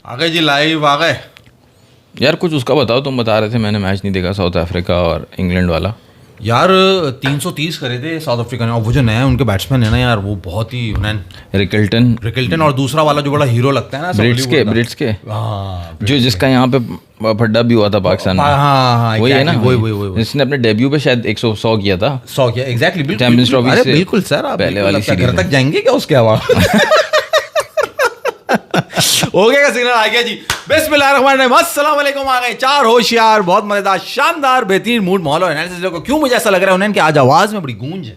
आ गए जी, लाइव आ गए यार। कुछ उसका बताओ, तुम बता रहे थे, मैंने मैच नहीं देखा साउथ अफ्रीका और इंग्लैंड वाला। यार। 330 करे थे साउथ अफ्रीका ने, और वो जो नया उनके बैट्समैन है ना यार, वो बहुत ही रिकल्टन और दूसरा वाला जो बड़ा हीरो लगता है ना ब्रिट्स के जो जिसका यहाँ पे फड्डा भी हुआ था पाकिस्तान में। हाँ, वही है ना, वही जिसने अपने डेब्यू पे शायद 100 किया था। 100 किया, एग्जैक्टली। चैंपियंस ट्रॉफी से बिल्कुल सर, आप पहले वाली सीरीज घर तक जाएंगे क्या उसके अलावा? हो गया का सिग्नल आ गया जी। बिस्मिल्लाहिर्रहमानिर्रहीम, अस्सलाम वालेकुम। आ गए 4 होशियार, बहुत मजेदार, शानदार, बेहतरीन मूड, माहौल और एनालिसिस लोगों। क्यों मुझे ऐसा लग रहा है उन्हें कि आज आवाज में बड़ी गूंज है।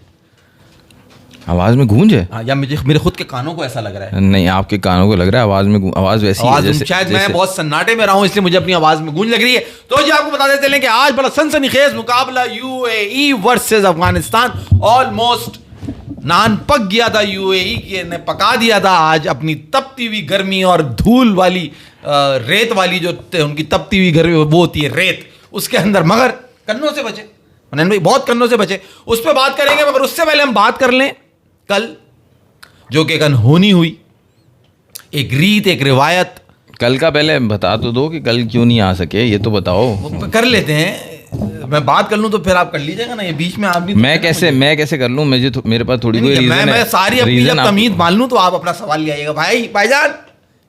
आवाज में गूंज है? या मुझे मेरे खुद के कानों को ऐसा लग रहा है। नहीं, आपके कानों को लग रहा है आवाज में आवाज वैसी है जैसे शायद मैं बहुत सन्नाटे में रहा हूं, इसलिए मुझे अपनी आवाज में गूंज लग रही है। तो जी आपको बता देते हैं कि आज बड़ा सनसनीखेज मुकाबला यूएई वर्सेस अफगानिस्तान। ऑलमोस्ट नान पक गया था, यूएई ने पका दिया था आज अपनी तपती हुई गर्मी और धूल वाली रेत वाली जो उनकी तपती हुई गर्मी वो होती है रेत, उसके अंदर। मगर कन्नों से बचे उन्होंने भाई, बहुत कन्नों से बचे। उस पर बात करेंगे, मगर उससे पहले हम बात कर लें कल जो कि अनहोनी हुई, एक रीत, एक रिवायत। कल का पहले बता तो दो कि कल क्यों नहीं आ सके, ये तो बताओ। कर लेते हैं, मैं बात कर लूं तो फिर आप कर लीजिएगा ना, ये बीच में आप भी। मैं कैसे कर लूं? मेरे पास थोड़ी कोई रीजन है। मैं सारी अपनी जब तमीज मान लूं तो आप अपना सवाल ले आइएगा। भाईजान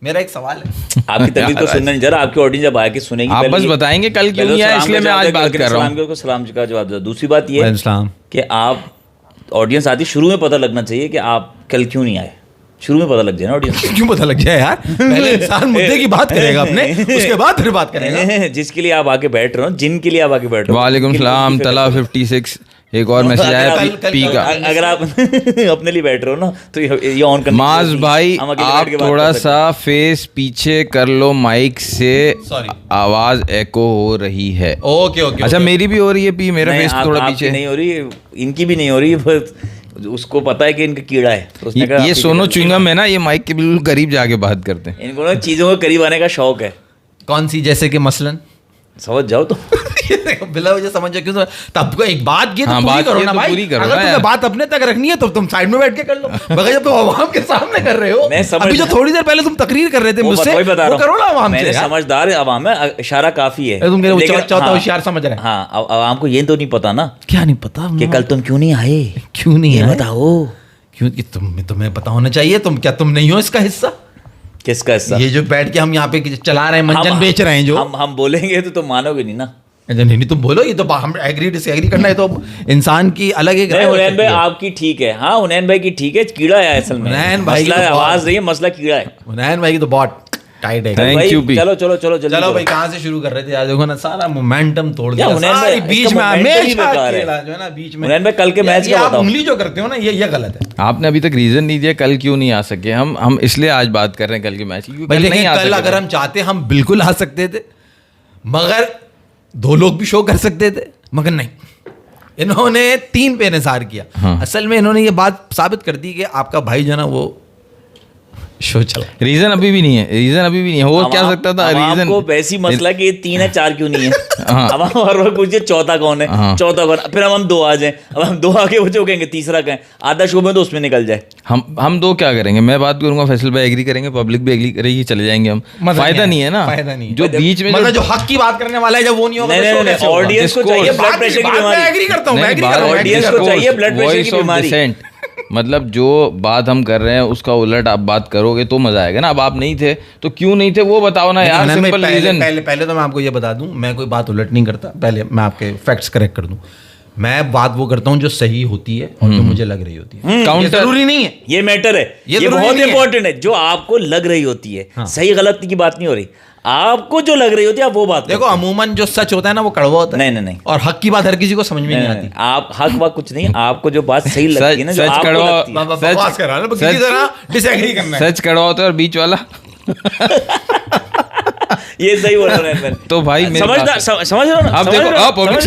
मेरा एक सवाल है। आपकी तमीज को सुनना नहीं जरा, आपकी ऑडियंस जब आके सुनेगी आप बस बताएंगे कल क्यों नहीं आया, इसलिए मैं आज बात कर रहा हूँ। सलाम का जवाब दो। दूसरी बात ये कि आप ऑडियंस आती शुरू में पता लगना चाहिए कि आप कल क्यों नहीं आए। शुरू में पता लग जाए ना ऑडियंस। क्यों पता लग जाए यार? पहले इंसान मुद्दे की बात करेगा अपने, उसके बाद फिर बात करेगा जिसके लिए आप आके बैठ रहे हो, जिनके लिए आप आके बैठ रहे हो। वालेकुम सलाम तला 56। एक और मैसेज आया पी का। अगर आप अपने लिए बैठ रहे हो ना तो ये ऑन करना। माज भाई आप थोड़ा सा फेस पीछे कर लो माइक से, आवाज एको हो रही है। ओके। अच्छा, मेरी भी हो रही है पी, मेरा फेस थोड़ा पीछे नहीं हो रही, इनकी भी नहीं हो रही। उसको पता है कि इनका कीड़ा है तो उसने कहा ये सोनो च्युइंगम है ना, ये माइक के बिल्कुल करीब जाके बात करते हैं। इनको ना चीजों को करीब आने का शौक है। कौन सी? जैसे कि मसलन समझ जाओ तो बिला वजह समझ जाओ क्यों? तब को एक बात ये तो पूरी करो ना भाई। अगर तुम्हें बात अपने तक रखनी है तो तुम साइड में बैठ के कर लो, मगर जब तुम आवाम के सामने कर रहे हो। अभी जो थोड़ी देर पहले तुम तकरीर कर रहे थे मुझसे, वो करो ना आवाम से। समझदार आवाम है, इशारा काफी है। तुम चौथा होशियार समझ रहे हैं। हाँ, आवाम को ये तो नहीं पता ना। क्या नहीं पता कि कल तुम क्यों नहीं आए? क्यों नहीं आए बताओ। क्यों? तुम्हें पता होना चाहिए। क्या तुम नहीं हो इसका हिस्सा? किसका हिस्सा? ये जो बैठ के हम यहाँ पे चला रहे हैं, मंजन बेच रहे हैं जो। हम बोलेंगे तो तुम मानोगे नहीं ना। नहीं तुम बोलो, ये तो हम एग्री डिसएग्री करना है तो इंसान की अलग एक राय। हुनैन भाई आपकी ठीक है। हाँ, हुनैन भाई की ठीक है, कीड़ा है असल में। हुनैन भाई मसला आवाज नहीं है, मसला कीड़ा है। हुनैन भाई की तो बहुत टाइट है। Thank U P. चलो भाई, कहाँ से शुरू कर रहे थे यार? देखो ना, सारा मोमेंटम तोड़ दिया। हुनैन भाई बीच में हमेशा जो है ना, बीच में। हुनैन भाई कल के मैच का बताओ। उंगली जो करते हो ना, ये गलत है। आपने अभी तक रीजन नहीं दिया कल क्यों नहीं आ सके। हम इसलिए आज बात कर रहे हैं कल के मैच की। कल अगर हम चाहते हम बिल्कुल आ सकते थे, मगर 2 लोग भी शो कर सकते थे, मगर नहीं, इन्होंने 3 पे निसार किया। हाँ। असल में इन्होंने ये बात साबित कर दी कि आपका भाई जो ना वो शो चला। रीजन अभी भी नहीं है। हो क्या सकता था रीजन को वैसी मसला कि 3 है 4 क्यों नहीं है। अब हम हर वक्त पूछिए चौथा कौन है, चौथा कौन, फिर हम 2 आ जाएं। अब हम 2 आके वो जो कहेंगे तीसरा कहें, आधा शो में तो उसमें निकल जाए। हम 2 क्या करेंगे? मैं बात करूंगा, फैसल भाई एग्री करेंगे, पब्लिक भी एग्री करेगी, चले जाएंगे हम। फायदा नहीं है ना, फायदा नहीं। जो बीच में मतलब जो हक की बात करने वाला है, जब वो नहीं होगा। ऑडियंस को चाहिए ब्लड प्रेशर की बीमारी। एग्री करता हूं, ऑडियंस को चाहिए ब्लड प्रेशर की बीमारी। मतलब जो बात हम कर रहे हैं उसका उलट आप बात करोगे तो मजा आएगा ना। अब आप नहीं थे तो क्यों नहीं थे वो बताओ ना यार। Simple reason. पहले तो मैं आपको ये बता दूं, मैं कोई बात उलट नहीं करता। पहले मैं आपके फैक्ट्स करेक्ट कर दूं। मैं बात वो करता हूं जो सही होती है और जो मुझे लग रही होती है। काउंटर जरूरी नहीं है, ये मैटर है, ये बहुत इंपॉर्टेंट है। जो आपको लग रही होती है, सही गलत की बात नहीं हो रही, आपको जो लग रही होती है आप वो बात देखो। अमूमन जो सच होता है ना वो कड़वा होता है। नहीं। और हक की बात हर किसी को समझ में नहीं आती। आप हक बात कुछ नहीं, आपको जो बात सही लगती है ना, जो आपको लगती है, सच कड़वा होता है और बीच वाला ये सही बोल रहे हैं। तो भाई समझ रहे हो ना? अब देखो, पब्लिक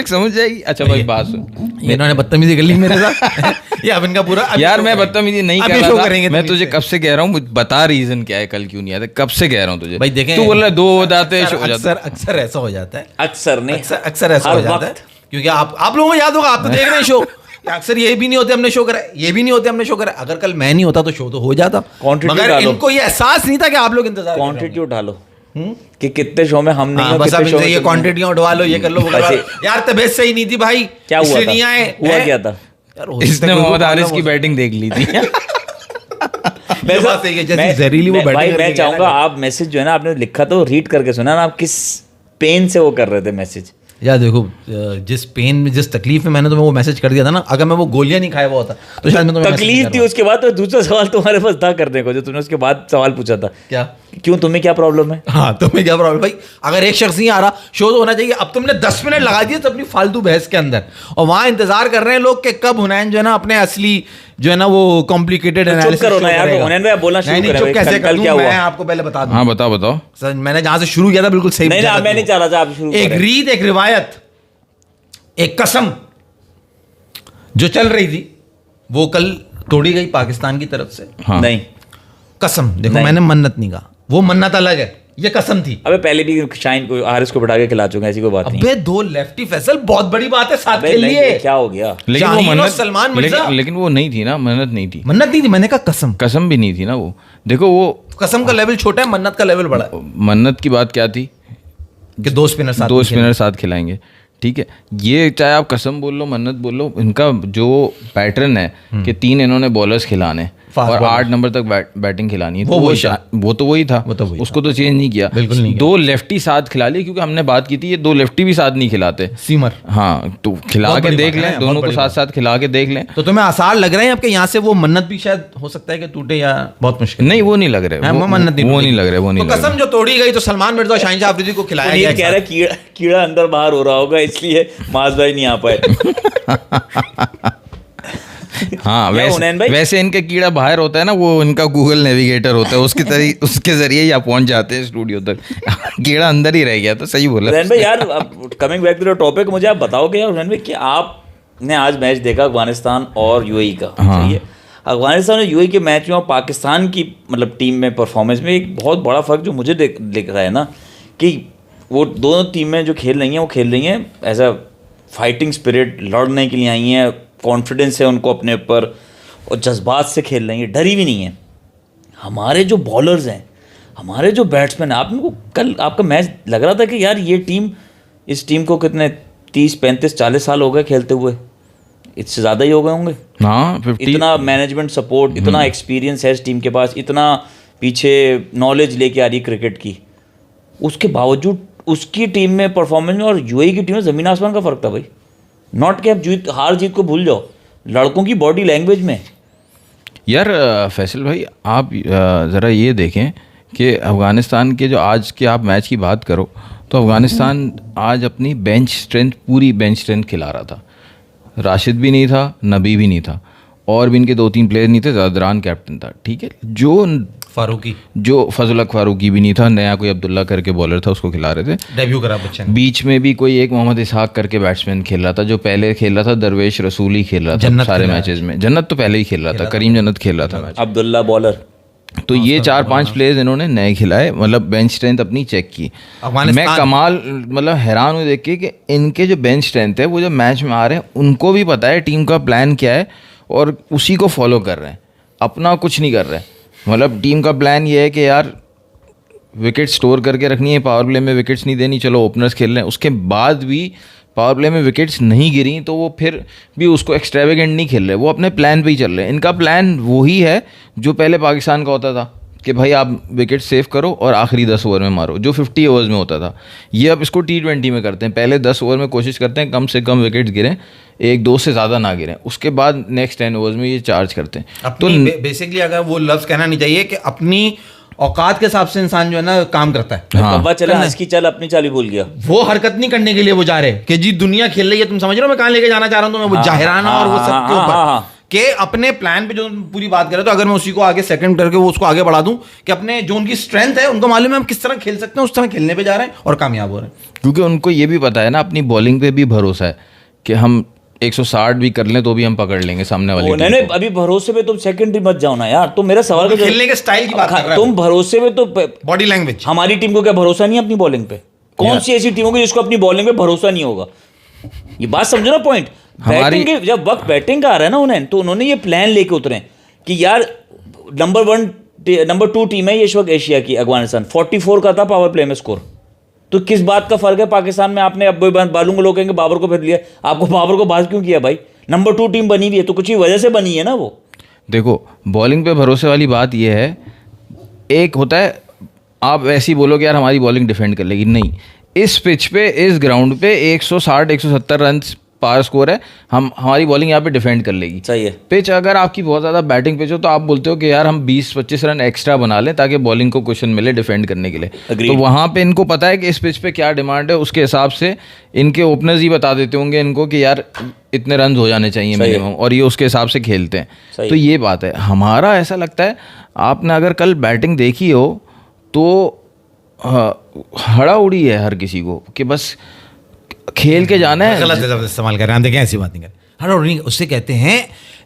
समझ जाएगी। अच्छा भाई बात सुन, इन्होंने बदतमीजी कर ली मेरे साथ। ये अब इनका पूरा यार मैं बदतमीजी नहीं कर रहा था। मैं तुझे कब से कह रहा हूँ, बता रीजन क्या है कल क्यों नहीं आते। कब से कह रहा हूँ तुझे भाई। देखें, तू बोल रहा है 2 हो जाते हैं। अक्सर ऐसा हो जाता है। अक्सर नहीं, अक्सर ऐसा हो जाता है, क्योंकि आप लोगों को याद होगा, आप तो देख रहे हैं शो। अक्सर ये भी नहीं होते हमने शो करा, ये भी नहीं होते हमने शो करा। अगर कल मैं नहीं होता तो शो तो हो जाता, मगर इनको ये एहसास नहीं था कि आप लोग इंतजार कर रहे हैं। क्वांटिटी उठा लो कि कितने शो में हम नहीं, बस अब ये क्वांटिटियां उठवा लो, ये कर लो, वो कर लो। यार तबीयत सही नहीं थी भाई, क्या हुआ नहीं आए, हुआ क्या था? इसने मोहम्मद हारिस की बैटिंग देख ली थी। भाई मैं चाहूंगा आप मैसेज जो है ना आपने लिखा तो रीड करके सुना ना, आप किस पेन से वो कर रहे थे मैसेज। यार देखो, जिस पेन में, जिस तकलीफ में मैंने तुम्हें वो मैसेज कर दिया था ना, अगर मैं वो गोलियां नहीं खाया हुआ होता तो शायद मैं तुम्हें तकलीफ थी। उसके बाद तो दूसरा सवाल तुम्हारे पास था करने को, जो तुमने उसके बाद सवाल पूछा था, क्या क्यों, तुम्हें क्या प्रॉब्लम है? हाँ, तुम्हें क्या प्रॉब्लम भाई? अगर एक शख्स नहीं आ रहा, शो तो होना चाहिए। अब तुमने 10 मिनट लगा दिए तो अपनी फालतू बहस के अंदर, और वहां इंतजार कर रहे हैं लोग कि कब हुनैन जो है ना अपने असली जो है ना वो कॉम्प्लिकेटेड एनालिसिस करो ना यार, हुनैन भाई बोलना शुरू करें। चुप कैसे कर दूं? मैं आपको पहले बता दूं। हाँ बताओ। सर मैंने जहां से शुरू किया था बिल्कुल सही। नहीं मैं नहीं चाह रहा था आप शुरू करें। एक रीत, एक रिवायत, एक कसम जो चल रही थी वो कल तोड़ी गई पाकिस्तान की तरफ से। हाँ। नहीं कसम देखो, मैंने मन्नत नहीं कहा, वो मन्नत अलग है, ये कसम थी। अबे पहले भी शाइन को, हारिस को बिठा के खिला चुके हैं, ऐसी कोई बात नहीं। अबे 2 लेफ्टी फैसल बहुत बड़ी बात है, साथ खेल लिए। क्या हो गया? लेकिन वो मन्नत, सलमान मिर्जा, लेकिन वो नहीं थी ना, मन्नत नहीं थी। मन्नत नहीं थी, मैंने कहा कसम। कसम भी नहीं थी ना वो। देखो वो कसम का लेवल छोटा है, मन्नत का लेवल बड़ा है। मन्नत की बात क्या थी कि 2 स्पिनर साथ खिलाएंगे, ठीक है। ये चाहे आप कसम बोल लो, मन्नत बोल लो, इनका जो पैटर्न है कि 3 इन्होंने बॉलर्स खिलाने और 8 नंबर तक बैटिंग खिलानी है, तो वो तो वही था, उसको तो चेंज नहीं किया। बिल्कुल नहीं। 2 लेफ्टी साथ खिला लिए, क्योंकि हमने बात की थी ये 2 लेफ्टी भी साथ नहीं खिलाते सीमर। हाँ, तो खिला के देख लें, दोनों को साथ साथ खिला के देख लें। तो तुम्हें आसार लग रहा है आपके यहाँ से वो मन्नत भी शायद हो सकता है कि टूटे, या बहुत मुश्किल? नहीं, वो नहीं लग रहा है, मन्नत वो नहीं लग रहा है, वो नहीं लग रहा। कसम जो तोड़ी गई तो सलमान मिर्जा और शाहिन शाह अफरीदी को खिलाया गया। कह रहा है कीड़ा अंदर बाहर हो रहा होगा, इसलिए माज भाई नहीं आ पाए। हाँ, वैसे इनके कीड़ा बाहर होता है ना, वो इनका गूगल नेविगेटर होता है, उसके जरिए यहाँ पहुंच जाते हैं स्टूडियो तक। कीड़ा अंदर ही रह गया, तो सही बोला हुनैन भाई। यार coming back to the topic, मुझे आप बताओ कि यार हुनैन भाई कि आपने आज मैच देखा अफगानिस्तान और यूएई का, सही है? अफगानिस्तान और यूएई के मैच में और पाकिस्तान की मतलब टीम में परफॉर्मेंस में एक बहुत बड़ा फ़र्क जो मुझे दिख रहा है ना, कि वो दोनों टीमें जो खेल रही हैं वो खेल रही हैं एज अ फाइटिंग स्पिरिट, लड़ने के लिए आई हैं, कॉन्फिडेंस है उनको अपने ऊपर और जज्बात से खेल रही हैं, डरी भी नहीं है। हमारे जो बॉलर्स हैं, हमारे जो बैट्समैन, आपने को कल आपका मैच लग रहा था कि यार ये टीम, इस टीम को कितने 30, 35, 40 साल हो गए खेलते हुए, इससे ज़्यादा ही हो गए होंगे। हाँ, 50। इतना मैनेजमेंट सपोर्ट, इतना एक्सपीरियंस है इस टीम के पास, इतना पीछे नॉलेज लेके आ रही क्रिकेट की, उसके बावजूद उसकी टीम में परफॉर्मेंस में और यूएई की टीम में ज़मीन आसमान का फ़र्क था भाई। नॉट कि आप हार जीत को भूल जाओ, लड़कों की बॉडी लैंग्वेज में। यार फैसल भाई, आप ज़रा ये देखें कि अफ़गानिस्तान के जो आज के आप मैच की बात करो, तो अफ़गानिस्तान आज अपनी बेंच स्ट्रेंथ, पूरी बेंच स्ट्रेंथ खिला रहा था। राशिद भी नहीं था, नबी भी नहीं था, और भी इनके 2-3 प्लेयर नहीं थे, ज़ादरान कैप्टन था, ठीक है। जो फारूकी, जो फजल हक फारूकी भी नहीं था, नया कोई अब्दुल्ला करके बॉलर था, उसको खिला रहे थे, डेब्यू करा बच्चे ने। बीच में भी कोई एक मोहम्मद इसहाक करके बैट्समैन खेल रहा था, जो पहले खेल रहा था दरवेश रसूली खेल रहा था सारे मैचेस में। जन्नत तो पहले ही खेल रहा था, करीम जन्नत खेल रहा था मैच, अब्दुल्ला बॉलर। तो ये 4-5 प्लेयर्स इन्होंने नए खिलाए, मतलब बेंच स्ट्रेंथ अपनी चेक की। मैं कमाल मतलब हैरान हूँ देख के कि इनके जो बेंच स्ट्रेंथ है, वो जो मैच में आ रहे हैं उनको भी पता है टीम का प्लान क्या है और उसी को फॉलो कर रहे हैं, अपना कुछ नहीं कर रहे हैं। मतलब टीम का प्लान ये है कि यार विकेट स्टोर करके रखनी है, पावर प्ले में विकेट्स नहीं देनी, चलो ओपनर्स खेल रहे हैं। उसके बाद भी पावर प्ले में विकेट्स नहीं गिरी तो वो फिर भी उसको एक्स्ट्रावेगेंट नहीं खेल रहे, वो अपने प्लान पे ही चल रहे हैं। इनका प्लान वही है जो पहले पाकिस्तान का होता था कि भाई आप विकेट सेव करो और आखिरी 10 ओवर में मारो, जो 50 ओवर्स में होता था। ये अब इसको T20 में करते हैं, पहले 10 ओवर में कोशिश करते हैं कम से कम विकेट्स गिरें, 1-2 से ज़्यादा ना गिरें, उसके बाद नेक्स्ट 10 ओवर्स में ये चार्ज करते हैं। तो बेसिकली अगर वो लफ्ज़ कहना नहीं चाहिए कि अपनी औकात के हिसाब से इंसान जो है ना काम करता है। हाँ, चल इसकी चल अपनी चाल भूल गया, वो हरकत नहीं करने के लिए वो जा रहे कि जी दुनिया खेल रही है, तुम समझ रहे हो मैं कहाँ लेके जाना चाह रहा हूँ, तो मैं वो जाहिराना और वो सब के ऊपर के अपने प्लान पे जो पूरी बात करें, तो अगर मैं उसी को आगे सेकंड करके वो उसको आगे बढ़ा दूं कि अपने जो उनकी स्ट्रेंथ है उनको मालूम है हम किस तरह खेल सकते हैं, उस तरह खेलने पे जा रहे हैं और कामयाब हो रहे हैं। क्योंकि उनको ये भी पता है ना, अपनी बॉलिंग पे भी भरोसा है कि हम 160 भी कर लें तो भी हम पकड़ लेंगे सामने वाले। नहीं, अभी भरोसे पे तुम सेकंडरी मत जाओ ना यार। तुम मेरा सवाल खेलने के स्टाइल की बात कर रहे हो, तुम भरोसे में तो बॉडी लैंग्वेज। हमारी टीम को क्या भरोसा नहीं है अपनी बॉलिंग पे? कौन सी ऐसी टीम होगी जिसको अपनी बॉलिंग पे भरोसा नहीं होगा? ये बात समझो ना, पॉइंट। हमारी जब वक्त बैटिंग का आ रहा है ना उन्हें, तो उन्होंने ये प्लान लेके उतरे कि यार नंबर 2 टीम है ये इस वक्त एशिया की अफगानिस्तान, 44 का था पावर प्ले में स्कोर। तो किस बात का फर्क है पाकिस्तान में? आपने अब बालू को लोग कहेंगे बाबर को फिर लिया, आपको बाबर को बात क्यों किया भाई? नंबर 2 टीम बनी हुई है तो कुछ ही वजह से बनी है ना वो। देखो बॉलिंग पे भरोसे वाली बात यह है, एक होता है आप ऐसे ही बोलो कि यार हमारी बॉलिंग डिफेंड कर लेगी, नहीं। इस पिच पे, इस ग्राउंड पे 160-170 रन पार स्कोर है, हमारी बॉलिंग यहाँ पे डिफेंड कर लेगी। सही है। पिच अगर आपकी बहुत ज़्यादा बैटिंग पिच हो तो आप बोलते हो कि यार हम 20-25 रन एक्स्ट्रा बना लें ताकि बॉलिंग को क्वेश्चन मिले डिफेंड करने के लिए। तो वहाँ पे इनको पता है कि इस पिच पे क्या डिमांड है, उसके हिसाब से इनके ओपनर्स ही बता देते होंगे इनको कि यार इतने रन हो जाने चाहिए मिनिमम, और ये उसके हिसाब से खेलते हैं। तो ये बात है। हमारा ऐसा लगता है, आपने अगर कल बैटिंग देखी हो तो हड़ा उड़ी है हर किसी को कि बस खेल के जाना है। गलत लफ्ज़ इस्तेमाल कर रहे हैं, हम देखें ऐसी बात नहीं करें। हड़ा उड़ी उससे कहते हैं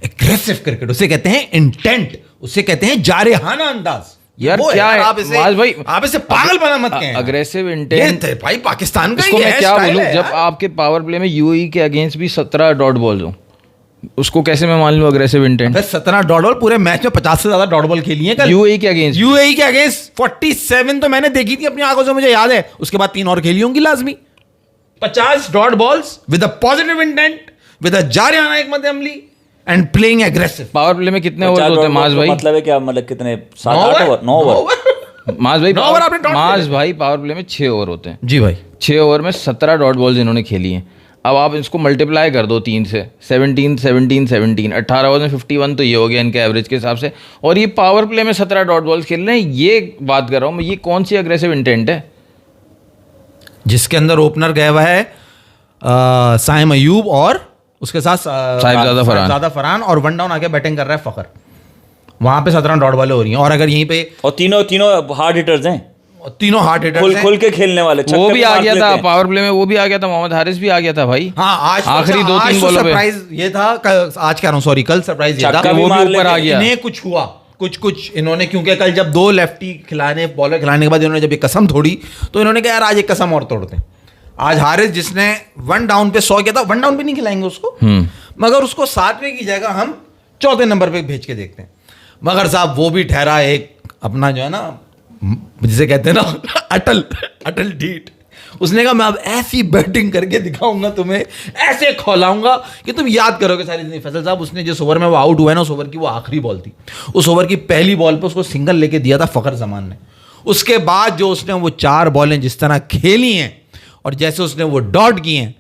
एग्रेसिव क्रिकेट, उसे कहते हैं इंटेंट, उसे कहते हैं जारहाना अंदाज। यार क्या है आप इसे पागल बना मत कहें। अग्रेसिव इंटेंट भाई पाकिस्तान का इसको मैं क्या बोलूं, जब आपके पावर प्ले में यूएई के अगेंस्ट भी 17 डॉट बॉल्स हो, उसको कैसे मैं मान लूं अग्रेसिव इंटेंट? 17 डॉट बॉल, पूरे मैच में 50 से ज्यादा डॉट बॉल खेली है कल यूएई के अगेंस्ट। 47 तो मैंने देखी थी अपनी आंखों से, मुझे याद है। उसके बाद 3 और खेली होंगी लाजमी। 50 dot balls with a positive intent, with a जारहाना हिकमत अमली and playing aggressive. Power play में कितने ओवर होते हैं माज भाई? मतलब है क्या, मतलब कितने? 7-8 ओवर? 9 ओवर माज भाई पावर प्ले में 6 ओवर होते हैं जी भाई। 6 ओवर में 17 डॉट बॉल्स इन्होंने खेली हैं। अब आप इसको मल्टीप्लाई कर दो 3 से, 17 18 ओवर में 51, तो ये हो गया इनके एवरेज के हिसाब से। और ये पावर प्ले में 17 डॉट बॉल्स खेल रहे हैं, ये बात कर रहा हूँ मैं। ये कौन सी अग्रेसिव इंटेंट है? जिसके अंदर ओपनर गया हुआ है साइम अयूब और उसके साथ साहिबजादा फरहान, और 1 डाउन आके बैटिंग कर रहा है फखर। वहां पे 17 डॉट बॉलें हो रही हैं। और अगर यहीं पे, और तीनों हार्ड हिटर्स हैं, तीनों हार्ड हिटर्स खुल के खेलने वाले। वो भी आ गया था पावर प्ले में, वो भी आ गया था, मोहम्मद हारिस भी आ गया था भाई। हाँ, आज आखिरी 2-3 बॉलों पे सरप्राइज ये था। आज कह रहा हूँ, सॉरी, कल सरप्राइज ये था वो भी ऊपर आ गया। इन्हें कुछ हुआ, कुछ इन्होंने, क्योंकि कल जब 2 लेफ्टी बॉलर खिलाने के बाद इन्होंने जब ये कसम तोड़ी, तो इन्होंने कहा यार आज एक कसम और तोड़ते हैं। आज हारिस जिसने 1 डाउन पे 100 किया था, 1 डाउन पे नहीं खिलाएंगे उसको, मगर उसको 7वें की जगह हम 4थे नंबर पे भेज के देखते हैं। मगर साहब वो भी ठहरा एक अपना जो है ना, जिसे कहते हैं ना अटल ढीठ। उसने कहा मैं अब ऐसी बैटिंग करके दिखाऊंगा तुम्हें, ऐसे खौलाऊंगा कि तुम याद करोगे सारी जिंदगी। फैसल साहब, उसने जिस ओवर में वो आउट हुआ है ना, उस ओवर की वो आखिरी बॉल थी। उस ओवर की पहली बॉल पे उसको सिंगल लेके दिया था फखर जमान ने। उसके बाद जो उसने वो 4 बॉलें जिस तरह खेली हैं और जैसे उसने वो डॉट किए हैं,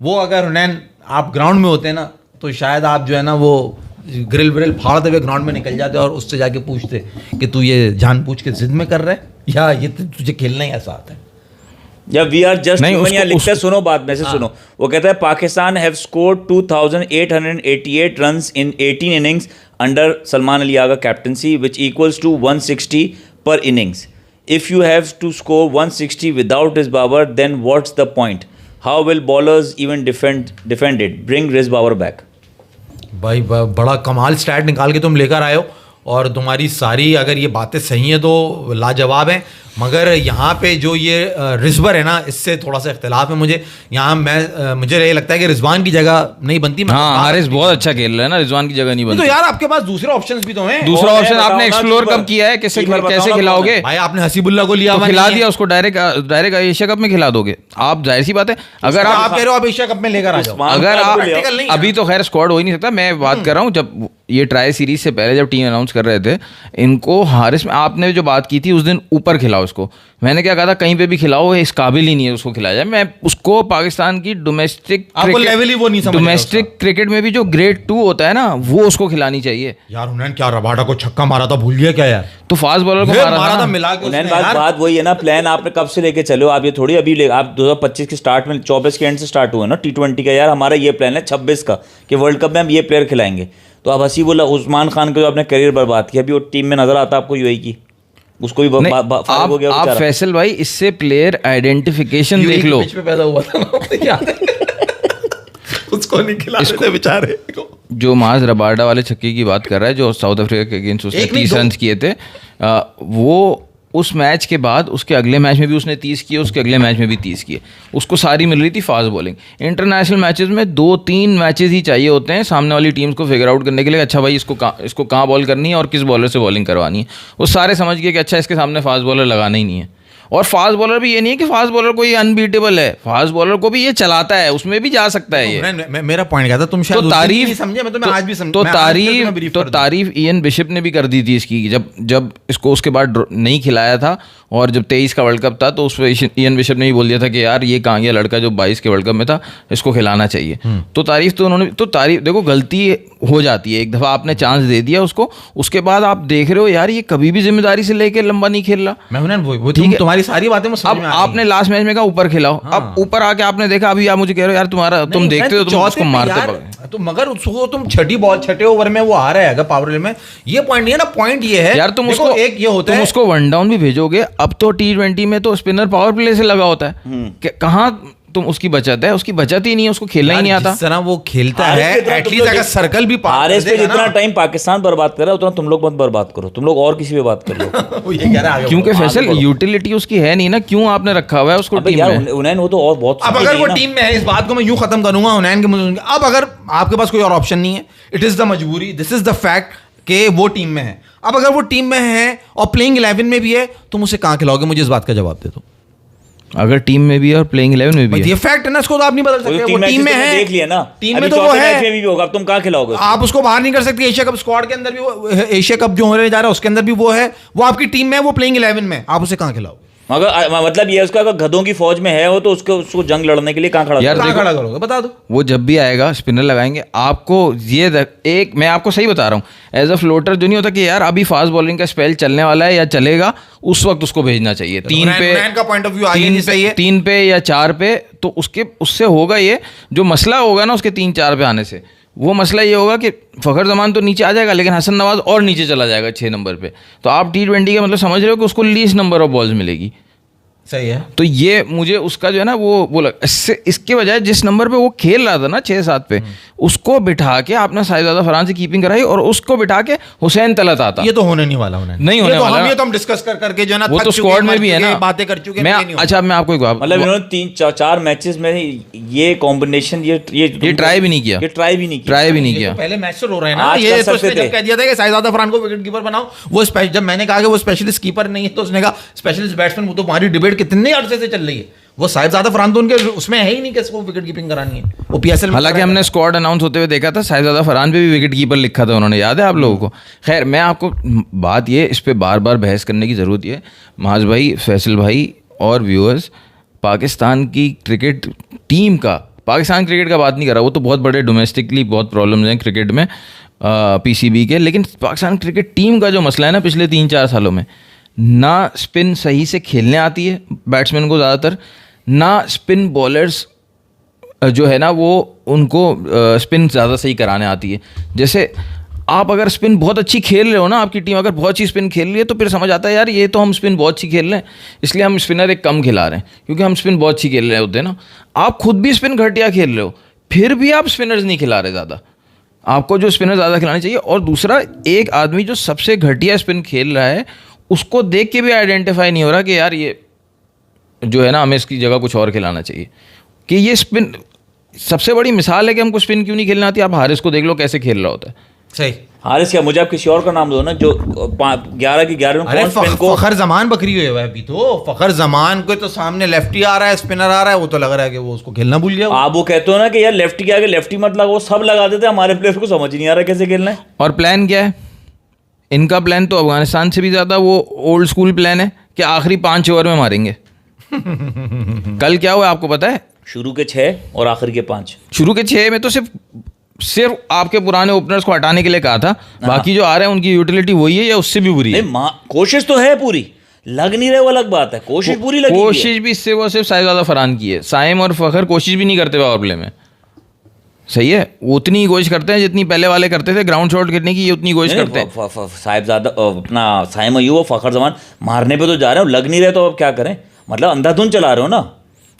वो अगर हुनैन आप ग्राउंड में होते ना, तो शायद आप जो है ना वो ग्रिल व्रिल फाड़ते हुए ग्राउंड में निकल जाते और उससे जाके पूछते कि तू ये जानबूझ के जिद में कर रहा है या ये तुझे खेलना ही ऐसा आता है। या वी आर जस्ट लिखते, सुनो बात में से सुनो। वो कहता है Pakistan have scored 2888 runs in 18 innings under Salman Ali Agha captaincy, which equals to 160 per innings. If you have to score 160 without Riz Babar, then what's the point? How will bowlers even defend it? Bring Riz Babar back. भाई बड़ा कमाल stat निकाल के तुम लेकर आए हो, और तुम्हारी सारी अगर ये बातें सही हैं तो लाजवाब हैं। मगर यहाँ पे जो ये रिजवर है ना, इससे थोड़ा सा इख्तिलाफ है मुझे। यहाँ मुझे ये लगता है कि रिजवान की जगह नहीं बनती। हाँ, हारिस बहुत अच्छा खेल रहा है ना, रिजवान की जगह नहीं बनती। तो यार आपके पास दूसरे ऑप्शंस भी तो हैं। दूसरा ऑप्शन आपने एक्सप्लोर कब किया है? कैसे खिलाओगे भाई? आपने हसीबुल्लाह को लिया, खिला दिया उसको, डायरेक्ट एशिया कप में खिला दोगे आप? जाहिर सी बात है। अगर आप कह रहे हो आप एशिया कप में लेकर आ जाओ, अगर आप अभी तो खैर स्क्वाड हो ही नहीं सकता। मैं बात कर रहा हूँ जब ये ट्राई सीरीज से पहले जब टीम अनाउंस कर रहे थे इनको, हारिस में आपने जो बात की थी उस दिन ऊपर खिलाओ उसको। मैंने क्या कहा था, कहीं पे भी खिलाओ, इस काबिल ही नहीं है उसको खिलाया जाए। मैं उसको पाकिस्तान की डोमेस्टिक क्रिकेट में भी जो ग्रेड 2 होता है ना, वो उसको खिलानी चाहिए। यार उन्होंने क्या रबाडा को छक्का मारा था, भूल गया क्या यार? तो फास्ट बॉलर को मारा था मिला के। बात वही है ना, प्लान आपने कब से लेके चलो। आप ये थोड़ी अभी आप 2025 के स्टार्ट में, 24 के एंड से स्टार्ट हुआ ना T20 का। यार हमारा ये प्लान है 26 का कि वर्ल्ड कप में हम ये प्लेयर खिलाएंगे। तो आप हसीबुल्लाह उस्मान खान का जो आपने करियर बर्बाद किया, अभी वो टीम में नजर आता आपको यूएई की, उसको भी फारिग हो गया। आप फैसल भाई इससे प्लेयर आइडेंटिफिकेशन देख लो। पैदा हुआ था उसको नहीं खिलाते थे बेचारे को। जो माज रबाडा वाले छक्के की बात कर रहा है, जो साउथ अफ्रीका के अगेंस्ट उसने 30 रन किए थे, वो उस मैच के बाद उसके अगले मैच में भी उसने 30 किए, उसके अगले मैच में भी 30 किए, उसको सारी मिल रही थी फास्ट बॉलिंग। इंटरनेशनल मैचेस में 2-3 मैचेस ही चाहिए होते हैं सामने वाली टीम्स को फिगर आउट करने के लिए, अच्छा भाई इसको कहाँ बॉल करनी है और किस बॉलर से बॉलिंग करवानी है। वो सारे समझ गए कि अच्छा इसके सामने फास्ट बॉलर लगाना ही नहीं है। और फास्ट बॉलर भी ये नहीं है कि फास्ट बॉलर कोई अनबीटेबल है, फास्ट बॉलर को भी ये चलाता है, उसमें भी जा सकता है ये। मेरा पॉइंट क्या था, तुम शायद तो तारीफ समझे, मैं तुम्हें आज भी समझ, तो तारीफ इयन बिशप ने भी कर दी थी इसकी, जब इसको उसके बाद नहीं खिलाया था और जब 23 का वर्ल्ड कप था तो उस पर इयन बिशप ने भी बोल दिया था कि यार ये कहाँ गया लड़का जो 22 के वर्ल्ड कप में था, इसको खिलाना चाहिए। तो तारीफ तो उन्होंने, तो तारीफ देखो गलती हो जाती है, एक दफ़ा आपने चांस दे दिया उसको, उसके बाद आप देख रहे हो यार ये कभी भी जिम्मेदारी से लेके लंबा नहीं खेल रहा। मैं तुम्हारी सारी बातें अब आपने लास्ट मैच में कहा ऊपर खिलाओ, अब ऊपर आके आपने देखा, अभी आप मुझे कह रहे हो यार तुम्हारा तुम देखते हो तुम उसको मारते तो, मगर उसको तुम छठे ओवर में वो आ रहा है पावर प्ले में, ये पॉइंट नहीं है ना। पॉइंट ये है यार तुम उसको एक ये होता है, उसको वन डाउन भी भेजोगे। अब तो T20 में तो स्पिनर पावर प्ले से लगा होता है, कहाँ तुम उसकी बचत है, उसकी बचत ही नहीं है, उसको खेलना ही नहीं आता। जिस तरह वो खेलता है एटलीस्ट अगर सर्कल भी पार पे जितना टाइम पाकिस्तान बर्बाद कर रहा है उतना तुम लोग मत बर्बाद करो, तुम लोग और किसी पे बात कर लो। ये कह रहा है क्योंकि फैसल यूटिलिटी उसकी है नहीं ना, क्यों आपने रखा हुआ है उसको टीम में? उनैन वो तो और बहुत, अब अगर वो टीम में है, इस बात को मैं यूं खत्म करूंगा उनैन के, अब अगर आपके पास कोई और ऑप्शन नहीं है, इट इज द मजबूरी, दिस इज द फैक्ट कि वो टीम में है। अब अगर वो टीम में है और प्लेइंग 11 में भी है, तुम उसे कहां खिलाओगे? मुझे इस बात का जवाब दे दो। अगर टीम में भी है और प्लेइंग 11 में भी है, ये फैक्ट है ना, इसको तो आप नहीं बदल सकते। वो टीम में है, देख लिया ना, टीम में तो वो है, में भी होगा, तुम कहां खिलाओगे? आप उसको बाहर नहीं कर सकते। एशिया कप स्क्वाड के अंदर भी वो, एशिया कप जो होने जा रहा है उसके अंदर भी वो है, वो आपकी टीम में है, वो प्लेइंग 11 में, आप उसे कहां खिलाओगे? मगर मतलब ये उसका अगर गधों की फौज में है वो, तो उसको जंग लड़ने के लिए कहां खड़ा करोगे? बता दो। वो जब भी आएगा स्पिनर लगाएंगे आपको, ये एक मैं आपको सही बता रहा हूँ, एज अ फ्लोटर जो नहीं होता कि यार अभी फास्ट बॉलिंग का स्पेल चलने वाला है या चलेगा, उस वक्त उसको भेजना चाहिए 3 पे या 4 पे। तो उससे होगा ये जो मसला होगा ना उसके 3-4 पे आने से, वो मसला ये होगा कि फ़खर जमान तो नीचे आ जाएगा लेकिन हसन नवाज और नीचे चला जाएगा 6 नंबर पे। तो आप T20 का मतलब समझ रहे हो कि उसको लीस्ट नंबर ऑफ बॉल्स मिलेगी। सही है। तो ये मुझे उसका जो है ना वो इसके बजाय जिस नंबर पे वो खेल रहा था ना 6-7 पे, उसको बिठा के आपने साहिबजादा फरहान से कीपिंग कराई और उसको बिठा के हुसैन तलत आता। ये तो होने नहीं वाला, नहीं होने वाला। ये तो हम डिस्कस करके जो है ना, वो तो स्क्वाड में भी है ना, बातें कर चुके हैं। अच्छा मैं आपको एक बात, मतलब इन्होंने 3-4 मैचेस में ये कॉम्बिनेशन ये ट्राई भी नहीं किया, ट्राई भी नहीं किया। पहले मैच से रो रहे हैं ना, ये तो उसने जब कह दिया था कि साहिबजादा फरहान को विकेट कीपर बनाओ, वो जब मैंने कहा कि वो स्पेशलिस्ट कीपर नहीं है तो उसने कहा स्पेशलिस्ट बैट्समैन। वो तो हमारी डिबेट कितने अरसे से चल रही है, वो साहिबजादा फरहान तो उनके उसमें है ही नहीं कि इसको विकेट कीपिंग करानी है, वो PSL में। हालांकि हमने स्क्वाड अनाउंस होते हुए देखा था, साहिबजादा फरहान पे भी विकेट कीपर लिखा था उन्होंने, याद है आप लोगों को? खैर मैं आपको बात ये, इस पे बार बार बहस करने की ज़रूरत है महाज भाई, फैसल भाई और व्यूअर्स, पाकिस्तान की क्रिकेट टीम का, पाकिस्तान क्रिकेट का बात नहीं कर रहा, वो तो बहुत बड़े डोमेस्टिकली बहुत प्रॉब्लम्स हैं क्रिकेट में PCB के, लेकिन पाकिस्तान क्रिकेट टीम का जो मसला है ना पिछले 3-4 सालों में, ना स्पिन सही से खेलने आती है बैट्समैन को ज़्यादातर, ना स्पिन बॉलर्स जो है ना वो उनको स्पिन ज़्यादा सही कराने आती है। जैसे आप अगर स्पिन बहुत अच्छी खेल रहे हो ना, आपकी टीम अगर बहुत अच्छी स्पिन खेल रही है तो फिर समझ आता है यार ये तो हम स्पिन बहुत अच्छी खेल रहे हैं, इसलिए हम स्पिनर एक कम खिला रहे हैं क्योंकि हम स्पिन बहुत अच्छी खेल रहे होते हैं ना। आप खुद भी स्पिन घटिया खेल रहे हो फिर भी आप स्पिनर्स नहीं खिला रहे ज़्यादा, आपको जो स्पिनर ज़्यादा खिलाने चाहिए। और दूसरा, एक आदमी जो सबसे घटिया स्पिन खेल रहा है उसको देख के भी आइडेंटिफाई नहीं हो रहा कि यार ये जो है ना हमें इसकी जगह कुछ और खिलाना चाहिए, कि ये स्पिन सबसे बड़ी मिसाल है कि हमको स्पिन क्यों नहीं खेलना आती। आप हारिस को देख लो कैसे खेल रहा होता है। सही। हारिस क्या, मुझे आप किसी और का नाम दो ना जो 11 की 11 फ़खर जमान बकरी हुए है अभी तो। फ़खर जमान को तो सामने लेफ्टी आ रहा है, स्पिनर आ रहा है, वो तो लग रहा है कि वो उसको खेलना भूल गया। आप वो कहते हो ना कि यार लेफ्टी के आगे लेफ्टी मत लगाओ, सब लगा देते हैं, हमारे प्लेयर को समझ ही नहीं आ रहा कैसे खेलना है। और प्लान क्या है इनका? प्लान तो अफगानिस्तान से भी ज़्यादा वो ओल्ड स्कूल प्लान है कि आखिरी 5 ओवर में मारेंगे। कल क्या हुआ आपको पता है? शुरू के 6 और आखिर के 5। शुरू के 6 में तो सिर्फ आपके पुराने ओपनर्स को हटाने के लिए कहा था, बाकी जो आ रहे हैं उनकी यूटिलिटी वही है या उससे भी बुरी है। कोशिश तो है पूरी, लग नहीं रहे वो अलग बात है, कोशिश पूरी लगी। कोशिश भी इससे वो सिर्फ साहिबजादा फरहान की है, साइम और फ़खर कोशिश भी नहीं करते पावर प्ले में। सही है, वो उतनी ही कोशिश करते हैं जितनी पहले वाले करते थे ग्राउंड शॉट करने की, ये उतनी कोशिश करते हैं। साहिबजादा अपना साइम अयूब और फ़खर जमान मारने पे तो जा रहे हो, लग नहीं रहे तो अब क्या करें? मतलब अंधाधुंध चला रहे हो ना,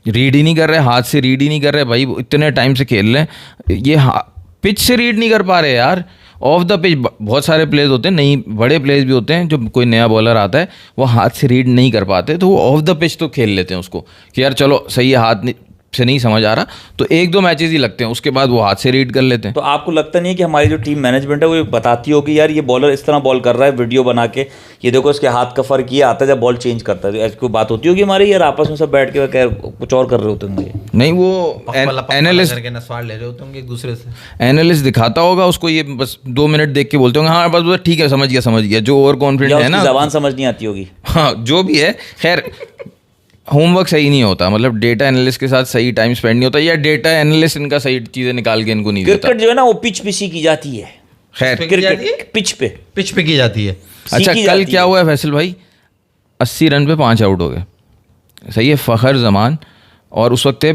रीड ही नहीं कर रहे, हाथ से रीड ही नहीं कर रहे भाई, इतने टाइम से खेल रहे हैं। ये पिच से रीड नहीं कर पा रहे यार। ऑफ द पिच बहुत सारे प्लेयर्स होते हैं, नहीं बड़े प्लेयर्स भी होते हैं, जो कोई नया बॉलर आता है वो हाथ से रीड नहीं कर पाते, तो वो ऑफ द पिच तो खेल लेते हैं उसको कि यार चलो सही है, हाथ से नहीं समझ आ रहा, तो 1-2 मैचेस ही लगते हैं, उसके बाद वो हाथ से रीड कर लेते हैं। तो आपको लगता नहीं है कि हमारी जो टीम मैनेजमेंट है वो बताती हो कि यार ये बॉलर इस तरह बॉल कर रहा है, वीडियो बना के ये देखो इसके हाथ का फर्क ये आता है जब बॉल चेंज करता है, ऐसी कोई बात होती होगी हमारी, यार आपस में सब बैठ के कुछ और कर रहे होते होंगे? नहीं, वो एनालिस्ट ले रहे होते होंगे एक दूसरे से, एनालिस्ट दिखाता होगा उसको, ये बस 2 मिनट देख के बोलते होंगे हाँ बस ठीक है समझ गया, जो ओवर कॉन्फिडेंट है ना, जबान समझ नहीं आती होगी, हाँ जो भी है, खैर होमवर्क सही नहीं होता, मतलब डेटा एनालिस्ट के साथ सही टाइम स्पेंड नहीं होता, या डेटा एनालिस्ट इनका सही चीज़ें निकाल के इनको नहीं देता। क्रिकेट जो है ना वो पिच पे सीखी जाती है, खैर क्रिकेट पिच पे की जाती है। अच्छा कल क्या हुआ है फैसल भाई, 80 रन पे 5 आउट हो गए, सही है, फ़खर जमान, और उस वक्त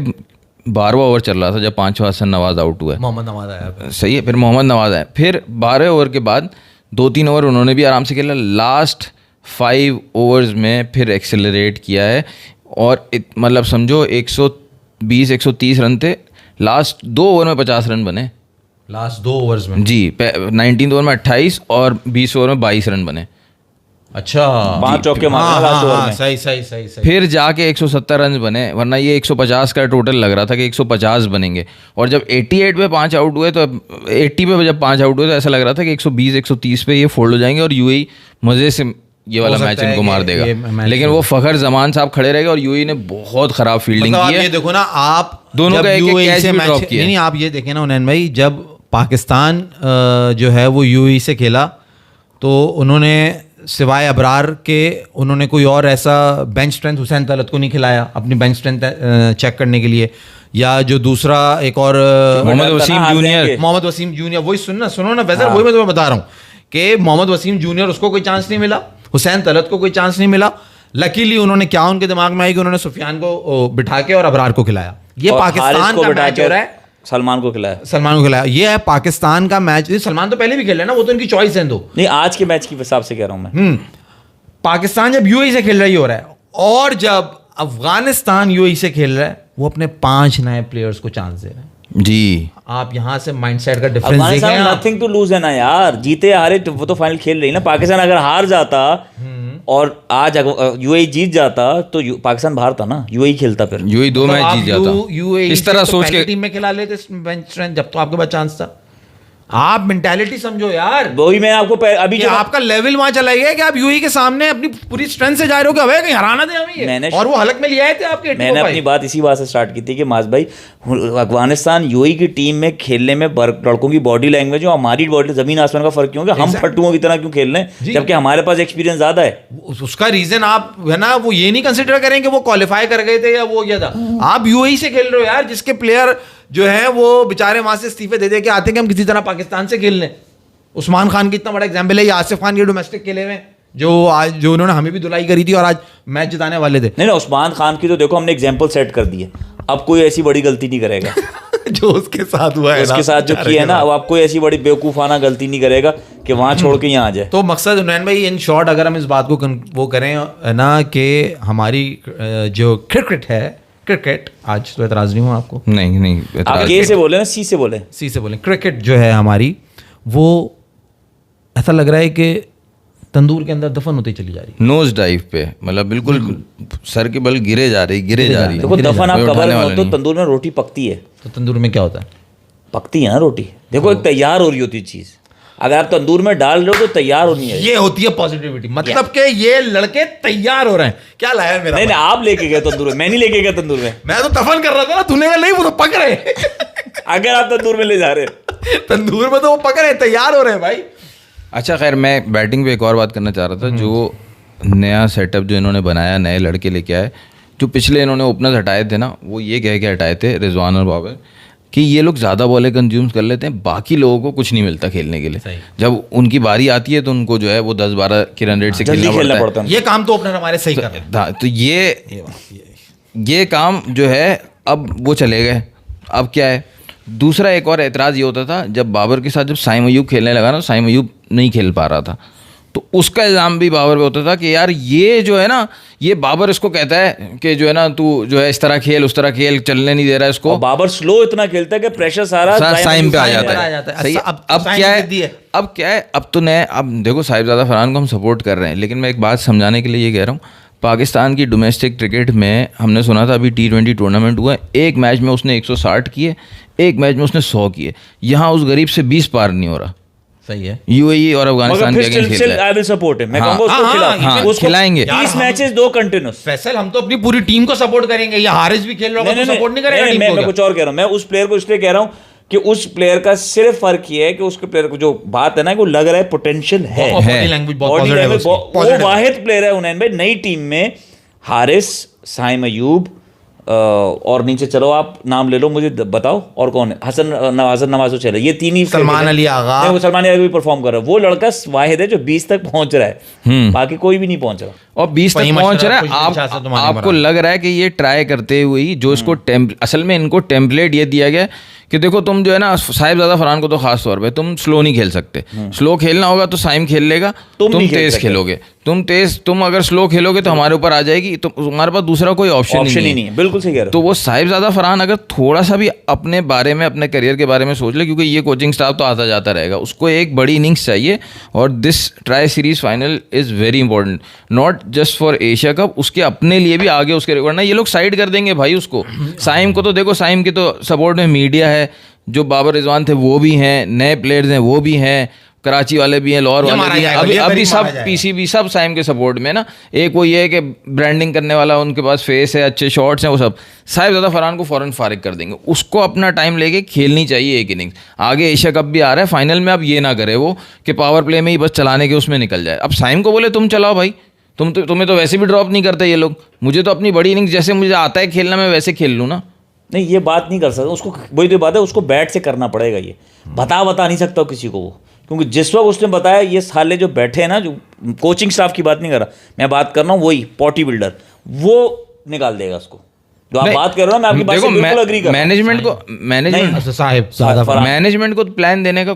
12वां ओवर चल रहा था जब 5वां हसन नवाज आउट हुआ, मोहम्मद नवाज आया, सही है, फिर मोहम्मद नवाज आया, फिर 12 ओवर के बाद 2-3 ओवर उन्होंने भी आराम से खेला, लास्ट 5 ओवर्स में फिर एक्सेलरेट किया है, और मतलब समझो 120-130 रन थे, लास्ट 2 ओवर में 50 रन बने, लास्ट 2 ओवर्स में जी, 19 ओवर में 28 और 20 ओवर में 22 रन बने। अच्छा 5 चौके मारे लास्ट ओवर में, सही। फिर जाके 170 रन बने, वरना ये 150 का टोटल लग रहा था कि 150 बनेंगे, और जब 88 पे 5 आउट हुए, तो 80 पे जब 5 आउट हुए तो ऐसा लग रहा था कि 120-130 पे ये फोल्ड हो जाएंगे और यूएई मज़े से ये वाला मैच इनको मार देगा, लेकिन वो फ़खर जमान साहब खड़े रहेंगे, और यूएई ने बहुत ख़राब फील्डिंग की है। ये देखो ना, आप दोनों का एक कैच भी ड्रॉप किया। नहीं, आप ये देखें ना उनैन भाई, जब पाकिस्तान जो है वो यूएई से खेला, तो उन्होंने सिवाय अबरार के उन्होंने कोई और ऐसा बेंच स्ट्रेंथ हुसैन तलत को नहीं खिलाया अपनी बेंच स्ट्रेंथ चेक करने के लिए, या जो दूसरा एक और मोहम्मद वसीम जूनियर, वही सुनो ना वैसे, वही मैं तुम्हें बता रहा हूँ कि मोहम्मद वसीम जूनियर, उसको कोई चांस नहीं मिला, हुसैन तलत को कोई चांस नहीं मिला। लकीली उन्होंने क्या उनके दिमाग में आई कि उन्होंने सुफियान को बिठा के और अबरार को खिलाया। ये पाकिस्तान का मैच हो रहा है, सलमान को खिलाया। ये है पाकिस्तान का मैच। सलमान तो पहले भी खेल रहे हैं ना, वो तो उनकी चॉइस है। दो नहीं, आज के मैच के हिसाब से कह रहा हूं मैं। पाकिस्तान जब यूएई से खेल रही हो रहा है, और जब अफगानिस्तान यूएई से खेल रहा है, वो अपने 5 नए प्लेयर्स को चांस दे रहे हैं जी। आप यहाँ से माइंडसेट का डिफरेंस देखें। नथिंग टू लूज है ना यार, जीते हारे वो तो फाइनल खेल रही ना। पाकिस्तान अगर हार जाता और आज यूएई जीत जाता तो पाकिस्तान बाहर था ना, यूएई खेलता, फिर यूएई 2 मैच जीत जाता। यूएई इस तरह सोच के टीम में खिला लेते बेंच स्ट्रेंथ, जब तो आपके पास चांस था। आप मेंटालिटी समझो यार, वही मैं आपको अभी जो आपका लेवल वहां चला गया कि आप यूएई के सामने अपनी पूरी स्ट्रेंथ से जा रहे हो कि अबे कहीं हराना दे हमें, और वो हलक में ले आए थे आपके। मैंने अपनी बात इसी बात से स्टार्ट की थी कि माज भाई, अफगानिस्तान यूएई की टीम में खेलने में लड़कों की बॉडी लैंग्वेज और हमारी बॉडी जमीन आसमान का फर्क क्यों, हम फट्टुओं की तरह क्यों खेल रहे हैं, जबकि हमारे पास एक्सपीरियंस ज्यादा है। उसका रीजन आप है ना, वो ये नहीं कंसिडर करें कि वो क्वालिफाई कर गए थे या वो क्या था। आप यूएई से खेल रहे हो यार, जिसके प्लेयर जो है वो बेचारे वहां से इस्तीफे दे के आते हैं कि हम किसी तरह पाकिस्तान से खेल लें। उस्मान खान की इतना बड़ा एग्जाम्पल है, या आसिफ खान के डोमेस्टिक खेले हुए, जो उन्होंने हमें भी धुलाई करी थी और आज मैच जिताने वाले थे। नहीं, उस्मान खान की तो देखो हमने एग्जाम्पल सेट कर दी है, अब कोई ऐसी बड़ी गलती नहीं करेगा जो उसके साथ हुआ है, उसके साथ जो किया है ना, अब आप कोई ऐसी बड़ी बेवकूफाना गलती नहीं करेगा कि वहां छोड़ के यहाँ आ जाए। तो मकसद उन्नयन भाई, इन शॉर्ट अगर हम इस बात को वो करें ना कि हमारी जो क्रिकेट है, क्रिकेट, आज तो एतराज नहीं हुआ आपको? नहीं आप के से बोले ना, सी से बोले। क्रिकेट जो है हमारी, वो ऐसा लग रहा है कि तंदूर के अंदर दफन होती चली जा रही, नोज डाइव पे, मतलब बिल्कुल सर के बल गिरे जा रही। देखो दफन आप कबर में हो तो तंदूर में रोटी पकती है, तो तंदूर में क्या होता है? पकती है ना रोटी। देखो एक तैयार हो रही होती चीज, अगर आप तंदूर में डाल रहे हो तो तैयार होनी है। ये होती है पॉजिटिविटी, मतलब कि ये लड़के तैयार हो रहे हैं। क्या लाया मेरा? नहीं, आप लेके गए तंदूर में, मैं नहीं लेके गया तंदूर में। मैं तो दफन कर रहा था ना, तूने कहा नहीं वो तो पक रहे अगर आप तंदूर में ले जा रहे हैं तंदूर में तो वो पक रहे, तैयार हो रहे हैं भाई। अच्छा खैर, मैं बैटिंग पे एक और बात करना चाह रहा था। जो नया सेटअप जो इन्होंने बनाया, नए लड़के लेके आए, जो पिछले इन्होंने ओपनर्स हटाए थे ना, वो ये कह के हटाए थे, रिजवान और बाबर, कि ये लोग ज़्यादा बॉलें कंज्यूम कर लेते हैं, बाकी लोगों को कुछ नहीं मिलता खेलने के लिए। जब उनकी बारी आती है तो उनको जो है वो 10-12 की रन रेट से खेलना पड़ता है। ये काम तो ओपनर हमारे सही कर रहे हैं। तो ये काम जो है अब वो चले गए। अब क्या है, दूसरा एक और एतराज़ ये होता था, जब बाबर के साथ जब साइम अयूब खेलने लगा ना, साइम अयूब नहीं खेल पा रहा था, तो उसका इल्ज़ाम भी बाबर पे होता था कि यार ये जो है ना, ये बाबर इसको कहता है कि जो है ना तू जो है इस तरह खेल उस तरह खेल, चलने नहीं दे रहा है इसको। और बाबर स्लो इतना खेलता है कि प्रेशर सारा साइम पे आ जाता आ है। जाता है। सही है। अब अब साइम क्या जिद्दी है। है, अब क्या है, अब तो नए, अब देखो साहिबजादा फरहान को हम सपोर्ट कर रहे हैं, लेकिन मैं एक बात समझाने के लिए ये कह रहा हूँ, पाकिस्तान की डोमेस्टिक क्रिकेट में हमने सुना था अभी T20 टूर्नामेंट हुआ है, एक मैच में उसने 160 किए, एक मैच में उसने 100 किए। यहाँ उस गरीब से 20 पार नहीं हो रहा। सही है। यूएई और अफगानिस्तान के अगेंस्ट खेल रहा है। I will support him. मैं हाँ, कहूंगा उसको हाँ, खिला, हाँ, उसको खिलाएंगे। 30 मैचेस 2 कंटिन्यूस। फैसल हम तो अपनी पूरी टीम को सपोर्ट करेंगे, या हारिस भी खेल रहा होगा तो सपोर्ट नहीं करेगा टीम को? मैं कुछ और कह रहा हूं, मैं उस प्लेयर को इसलिए कह रहा हूं कि उस प्लेयर का सिर्फ फर्क ये है कि उसके प्लेयर को जो बात है ना, वो लग रहा है पोटेंशियल है। बॉडी लैंग्वेज बहुत Body पॉजिटिव है language उसकी। वो वाहिद प्लेयर है हुनैन भाई नई टीम में। हारिस, साइम अयूब, और नीचे चलो आप नाम ले लो, मुझे बताओ और कौन है। हसन नवाज तो चले, ये तीन ही। सलमान अली आगा। नहीं, वो सलमान अली भी परफॉर्म कर रहा है। वो लड़का वाहिद है जो 20 तक पहुंच रहा है, बाकी कोई भी नहीं पहुंच रहा। और 20 तक फहीम पहुंच रहा है। अशरफ, आपको लग रहा है कि ये ट्राई करते हुए ही जो इसको असल में इनको टेम्पलेट ये दिया गया कि देखो तुम जो है ना, साहिबजादा फरहान को तो खास तौर पे तुम स्लो नहीं खेल सकते। स्लो खेलना होगा तो साइम खेल लेगा, तुम तेज खेलोगे, तुम अगर स्लो खेलोगे तो हमारे ऊपर आ जाएगी, तो तुम्हारे पास दूसरा कोई ऑप्शन ही नहीं है। बिल्कुल सही कह रहे हो। तो वो साहिबजादा फरहान अगर थोड़ा सा भी अपने बारे में, अपने करियर के बारे में सोच ले, क्योंकि ये कोचिंग स्टाफ तो आता जाता रहेगा, उसको एक बड़ी इनिंग्स चाहिए। और this tri series final is very important, not just for Asia cup, उसके अपने लिए भी आगे उसके वरना ये लोग साइड कर देंगे भाई उसको। साइम को तो देखो, साइम के तो सपोर्ट में मीडिया है, जो बाबर रिजवान थे वो भी हैं, नए प्लेयर्स हैं वो भी हैं, कराची वाले भी हैं, लाहौर वाले भी हैं, अभी सब पीसीबी सब साइम के सपोर्ट में ना। एक वो ये है कि ब्रांडिंग करने वाला उनके पास फेस है, अच्छे शॉट्स हैं, वो सब साहिबजादा फरहान को फ़ौरन फारिग कर देंगे। उसको अपना टाइम लेके खेलनी चाहिए एक इनिंग्स। आगे एशिया कप भी आ रहा है, फाइनल में अब ये ना करे वो कि पावर प्ले में ही बस चलाने के उसमें निकल जाए। अब साइम को बोले तुम चलाओ भाई, तुम्हें तो वैसे भी ड्रॉप नहीं करते ये लोग, मुझे तो अपनी बड़ी इनिंग्स जैसे मुझे आता है खेलना, मैं वैसे खेल लूँ ना। नहीं, ये बात नहीं कर सकता उसको, वही तो बात है, उसको बैट से करना पड़ेगा। ये बता नहीं सकता किसी को वो, क्योंकि जिस वक्त उसने बताया, ये साले जो बैठे हैं ना, जो कोचिंग स्टाफ की बात नहीं कर रहा मैं, बात कर रहा हूँ वही पॉटी बिल्डर, वो निकाल देगा उसको। जो आप बात कर रहे हो, मैं आपकी बात से बिल्कुल एग्री कर रहा हूं। मैनेजमेंट को प्लान देने का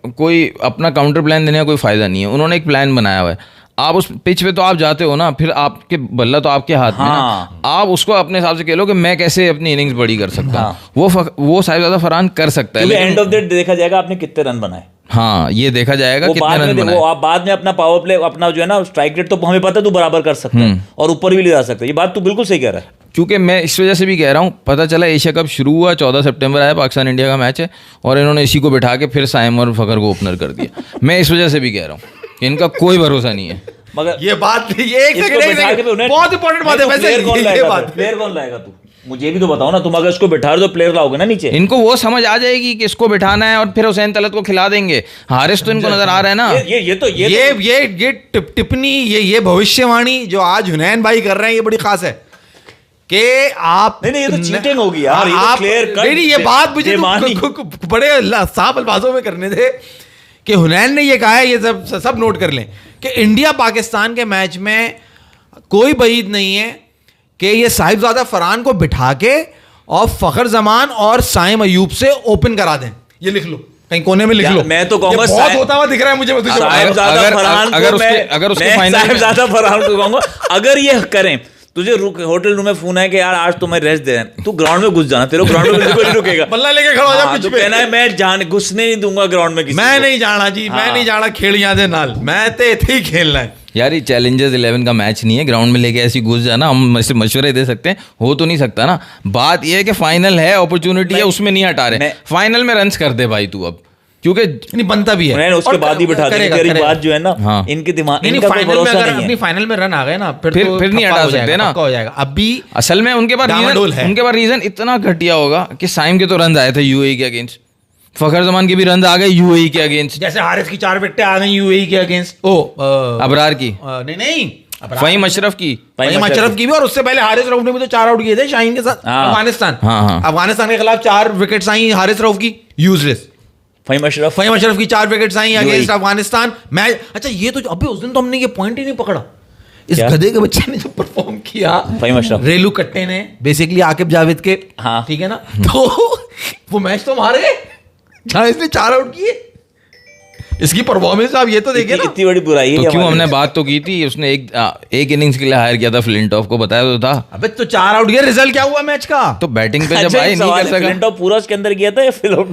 कोई अपना काउंटर प्लान देने का कोई फायदा नहीं है। उन्होंने एक प्लान बनाया हुआ है, आप उस पिच पे तो आप जाते हो ना, फिर आपके बल्ला तो आपके हाथ में ना, आप उसको अपने हिसाब से कह लो कि मैं कैसे अपनी इनिंग्स बड़ी कर सकता हूँ। वो साहिबजादा फरहान कर सकता है, एंड ऑफ द डे देखा जाएगा आपने कितने रन बनाए। हाँ, ये देखा जाएगा कितने रन बनाए। वो आप बाद में अपना पावर प्ले, अपना जो है ना स्ट्राइक रेट, तो हमें पता है तू बराबर कर सकता है और ऊपर भी ले जा सकता है। ये बात तू बिल्कुल सही कह रहा है। क्योंकि मैं इस वजह से भी कह रहा हूँ, पता चला एशिया कप शुरू हुआ, 14 सितंबर आया, पाकिस्तान इंडिया का मैच है, और इन्होंने इसी को बिठा के फिर साइम और फखर को ओपनर कर दिया। मैं इस वजह से भी कह रहा हूँ कि इनका कोई भरोसा नहीं है। मगर ये बात, ये एक सेकंड, बहुत इंपॉर्टेंट बात है वैसे। प्लेयर कौन लाएगा तू? मुझे भी तो बताओ ना, तुम अगर इसको बिठा रहे हो तो प्लेयर लाओगे ना नीचे। इनको वो समझ आ जाएगी कि इसको बिठाना है और फिर हुसैन तलत को खिला देंगे। हारिस तो इनको नजर आ रहा है ना। ये टिप्पणी, ये भविष्यवाणी जो आज हुनैन भाई कर रहे हैं, ये बड़ी खास है कि आप नहीं, ये तो चीटिंग होगी यार। आप नहीं, ये बात मुझे बड़े साफ अल्फाजों में करने थे कि हुनैन ने ये कहा है, ये सब नोट कर लें कि इंडिया पाकिस्तान के मैच में कोई बईद नहीं है कि ये साहिबजादा फरहान को बिठा के और फखर जमान और साइम अयूब से ओपन करा दें। ये लिख लो, कहीं कोने में लिख लो। मैं तो कहूंगा बहुत होता हुआ दिख रहा है मुझे। साहिबजादा फरहान को कहूंगा, अगर ये करें, तुझे होटल रूम में फोन है कि यार आज तुम्हें रेस्ट दे रहे हैं, तू ग्राउंड में घुस जाना, तेरे ग्राउंड में बिल्कुल नहीं रुकेगा, बल्ला लेके खड़ा हो जा। तो कहना है मैं घुसने नहीं दूंगा ग्राउंड में किसी मैं नहीं जाना जी, मैं नहीं जाना खेड़ियां दे नाल, मैं तो इथे ही खेलना है यार। ये चैलेंजर्स 11 का मैच नहीं है, ग्राउंड में लेके ऐसी घुस जाना हम मशवरे दे सकते हैं, हो तो नहीं सकता ना। बात ये है कि फाइनल है, अपॉर्चुनिटी है, उसमें नहीं हटा रहे। फाइनल में रन्स कर दे भाई तू अब, क्योंकि नहीं बनता भी है, उसके बाद ही बिठा देंगे। तेरी बात जो है ना, इनके दिमाग, इनका कोई भरोसा नहीं है। अपनी फाइनल में रन आ गए ना, फिर नहीं हटा सकते ना, हो जाएगा। अभी असल में उनके पास रीजन इतना घटिया होगा कि साइम के तो रन आए थे यूएई के अगेंस्ट, फखर जमान के भी रन आ गए यूएई के अगेंस्ट, जैसे हारिस की 4 विकेटें आ गई यूएई के अगेंस्ट। अबरार की नहीं, फहीम अशरफ की भी, और उससे पहले हारिस रऊफ ने भी तो 4 आउट किए थे शाहीन के साथ अफगानिस्तान। अफगानिस्तान के खिलाफ 4 विकेट्स आई हारिस रऊफ की, यूजलेस। फहीम अशरफ की 4 विकेट्स आई अगेंस्ट अफगानिस्तान मैच। अच्छा, ये तो अभी उस दिन तो हमने ये पॉइंट ही नहीं पकड़ा, इस गधे के बच्चे ने जो परफॉर्म किया, फहीम अशरफ, रेलू कट्टे ने, बेसिकली आकिब जावेद के, ठीक है ना, तो वो मैच तो हार गए जहां इसने 4 आउट किए। इसकी परफॉर्मेंस आप ये तो देखिए ना, इतनी बड़ी बुराई है तो ये क्यों हमारे हमने बात तो की थी, उसने एक इनिंग्स के लिए हायर किया था फ्लिंटॉफ को, बताया तो था। अबे तो 4 आउट गया, रिजल्ट क्या हुआ मैच का? तो बैटिंग पे जब अच्छा, आए एक नहीं सवाल कर है, सका। फ्लिंटॉफ पूरा उसके अंदर गया था या फिल आउट?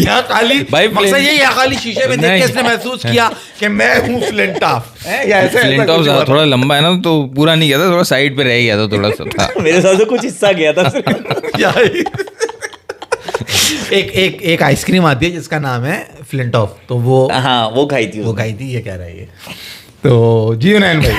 यहाँ खाली भाई मकसद यही है, खाली शीशे में देख नहीं। के इसने महसूस किया कि मैं हूँ फ्लिंटॉफ, या ऐसे फ्लिंटॉफ थोड़ा लंबा है ना, तो पूरा नहीं गया था, थोड़ा साइड पे रह गया था, थोड़ा सा था। मेरे साथ से कुछ हिस्सा गया था एक आइसक्रीम आती है जिसका नाम है फ्लिंटॉफ, तो वो हाँ वो खाई थी वो खाई थी, ये कह रहा है ये। तो जी नैन भाई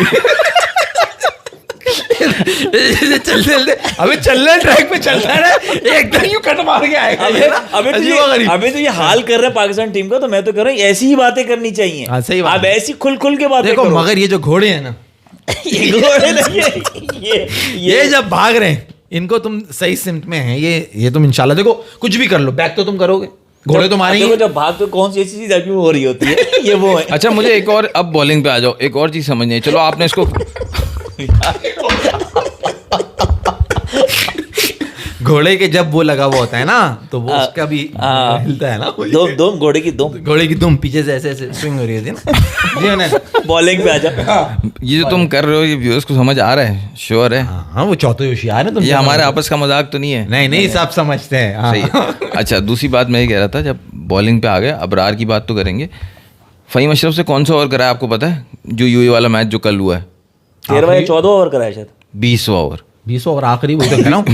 चलते अबे चलने ट्रैक पे चलता है, एकदम यूं कट मार के आएगा ये ना, अबे तो ये हाल कर रहे हैं पाकिस्तान टीम का, तो मैं तो कह रहा हूँ ऐसी ही बातें करनी चाहिए। हाँ, सही बात आप है। ऐसी खुल खुल के बातें देखो करो। मगर ये जो घोड़े हैं ना, ये घोड़े नहीं, ये जब भाग रहे हैं, इनको तुम सही सिमत में है, ये तुम इंशाल्लाह देखो कुछ भी कर लो, बैक तो तुम करोगे, घोड़े तो मारेंगे। देखो जब भाग तो कौन सी ऐसी चीज आपकी हो रही होती है, ये वो है। अच्छा मुझे एक और, अब बॉलिंग पे आ जाओ, एक और चीज समझनी है। चलो आपने इसको घोड़े के जब वो लगा हुआ होता है ना, तो वो उसका भी हिलता है ना, दुम घोड़े की दुम, घोड़े की दुम पीछे से ऐसे ऐसे स्विंग हो रही होती है ना। जी ना, बॉलिंग पे आ जाओ। ये जो तुम कर रहे हो, ये व्यूअर्स को समझ आ रहा है? श्योर है? हाँ वो चौथे होशियार है तुम। ये हमारे आपस का मजाक तो नहीं है? नहीं सब समझते हैं। हाँ। सही है। अच्छा दूसरी बात मैं ये कह रहा था, जब बॉलिंग पे आ गए, अबरार की बात तो करेंगे। फ़हीम अशरफ से कौन सा ओवर कराया आपको पता है? जो यूएई वाला मैच जो कल हुआ है, 13वां या 14वां ओवर कराया शायद, 20वां ओवर, 20 ओवर आखिरी, वो तो कह रहा हूँ